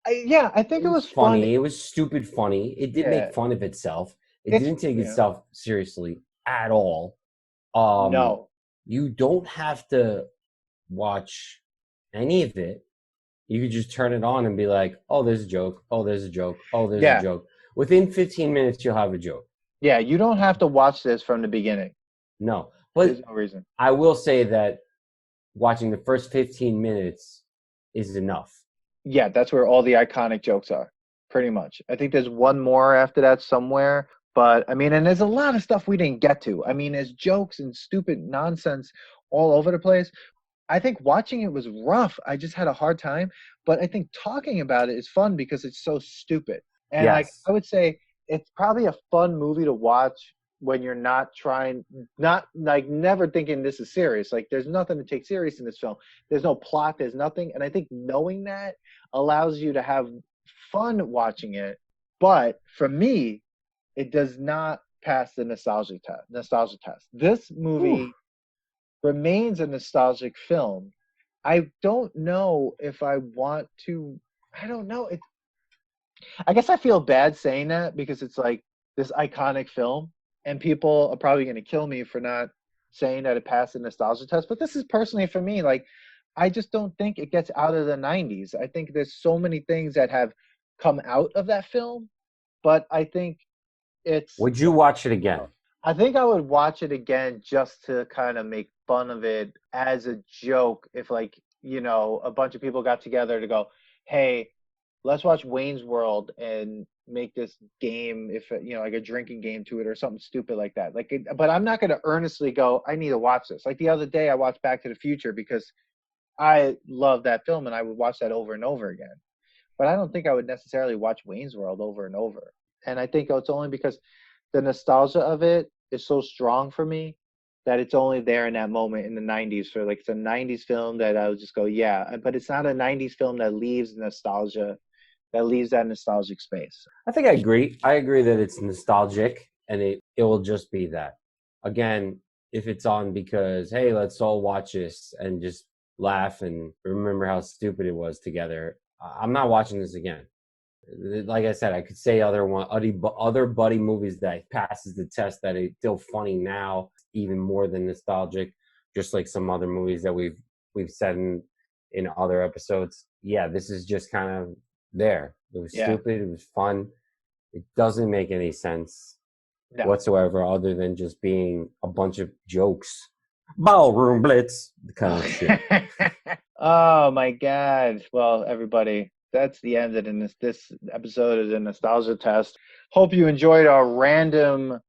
I think it was funny. fun. It was stupid funny. It did make fun of itself. It didn't take itself seriously at all. No. You don't have to watch any of it. You could just turn it on and be like, oh, there's a joke. Oh, there's a joke. Oh, there's a joke. Within 15 minutes, you'll have a joke. Yeah, you don't have to watch this from the beginning. No. But there's no reason. I will say that watching the first 15 minutes is enough. Yeah, that's where all the iconic jokes are, pretty much. I think there's one more after that somewhere. But, I mean, and there's a lot of stuff we didn't get to. I mean, there's jokes and stupid nonsense all over the place. I think watching it was rough. I just had a hard time. But I think talking about it is fun because it's so stupid. And like Yes. I would say it's probably a fun movie to watch when you're not like never thinking this is serious. Like there's nothing to take serious in this film. There's no plot, there's nothing. And I think knowing that allows you to have fun watching it. But for me, it does not pass the nostalgia test. This movie Ooh. remains a nostalgic film. I don't know if I want to. I don't know. I guess I feel bad saying that because it's like this iconic film, and people are probably going to kill me for not saying that it passed the nostalgia test. But this is personally for me. Like, I just don't think it gets out of the '90s. I think there's so many things that have come out of that film, but I think it's. Would you watch it again? I think I would watch it again just to kind of make fun of it as a joke. If like, a bunch of people got together to go, hey, let's watch Wayne's World and make this game, if like a drinking game to it or something stupid like that. But I'm not going to earnestly go, I need to watch this. Like the other day I watched Back to the Future because I love that film and I would watch that over and over again. But I don't think I would necessarily watch Wayne's World over and over. And I think it's only because the nostalgia of it is so strong for me that it's only there in that moment in the 90s for like it's a 90s film that I would just go, yeah, but it's not a 90s film that leaves that nostalgic space. I think I agree. I agree that it's nostalgic and it will just be that. Again, if it's on because, hey, let's all watch this and just laugh and remember how stupid it was together, I'm not watching this again. Like I said, I could say other buddy movies that passes the test that are still funny now, even more than nostalgic, just like some other movies that we've said in other episodes. Yeah, this is just kind of there. It was stupid. It was fun. It doesn't make any sense whatsoever other than just being a bunch of jokes. Ballroom Blitz kind of shit. Oh my God. Well, everybody, that's the end of this episode of the Nostalgia Test. Hope you enjoyed our random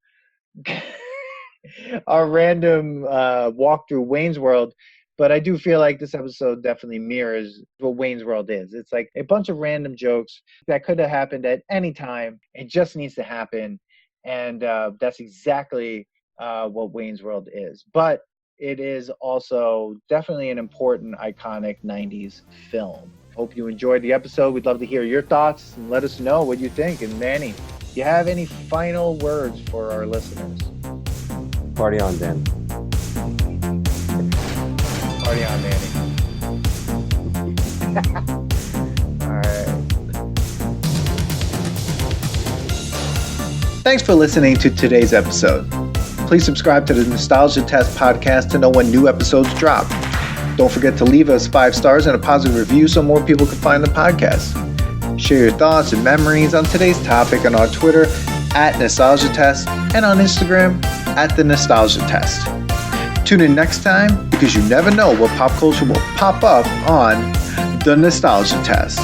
walk through Wayne's World. But I do feel like this episode definitely mirrors what Wayne's World is. It's like a bunch of random jokes that could have happened at any time. It just needs to happen. And that's exactly what Wayne's World is. But it is also definitely an important, iconic 90s film. Hope you enjoyed the episode. We'd love to hear your thoughts and let us know what you think. And Manny, do you have any final words for our listeners? Party on, Dan. Party on, Manny. All right. Thanks for listening to today's episode. Please subscribe to the Nostalgia Test podcast to know when new episodes drop. Don't forget to leave us 5 stars and a positive review so more people can find the podcast. Share your thoughts and memories on today's topic on our Twitter @NostalgiaTest and on Instagram @TheNostalgiaTest. Tune in next time because you never know what pop culture will pop up on The Nostalgia Test.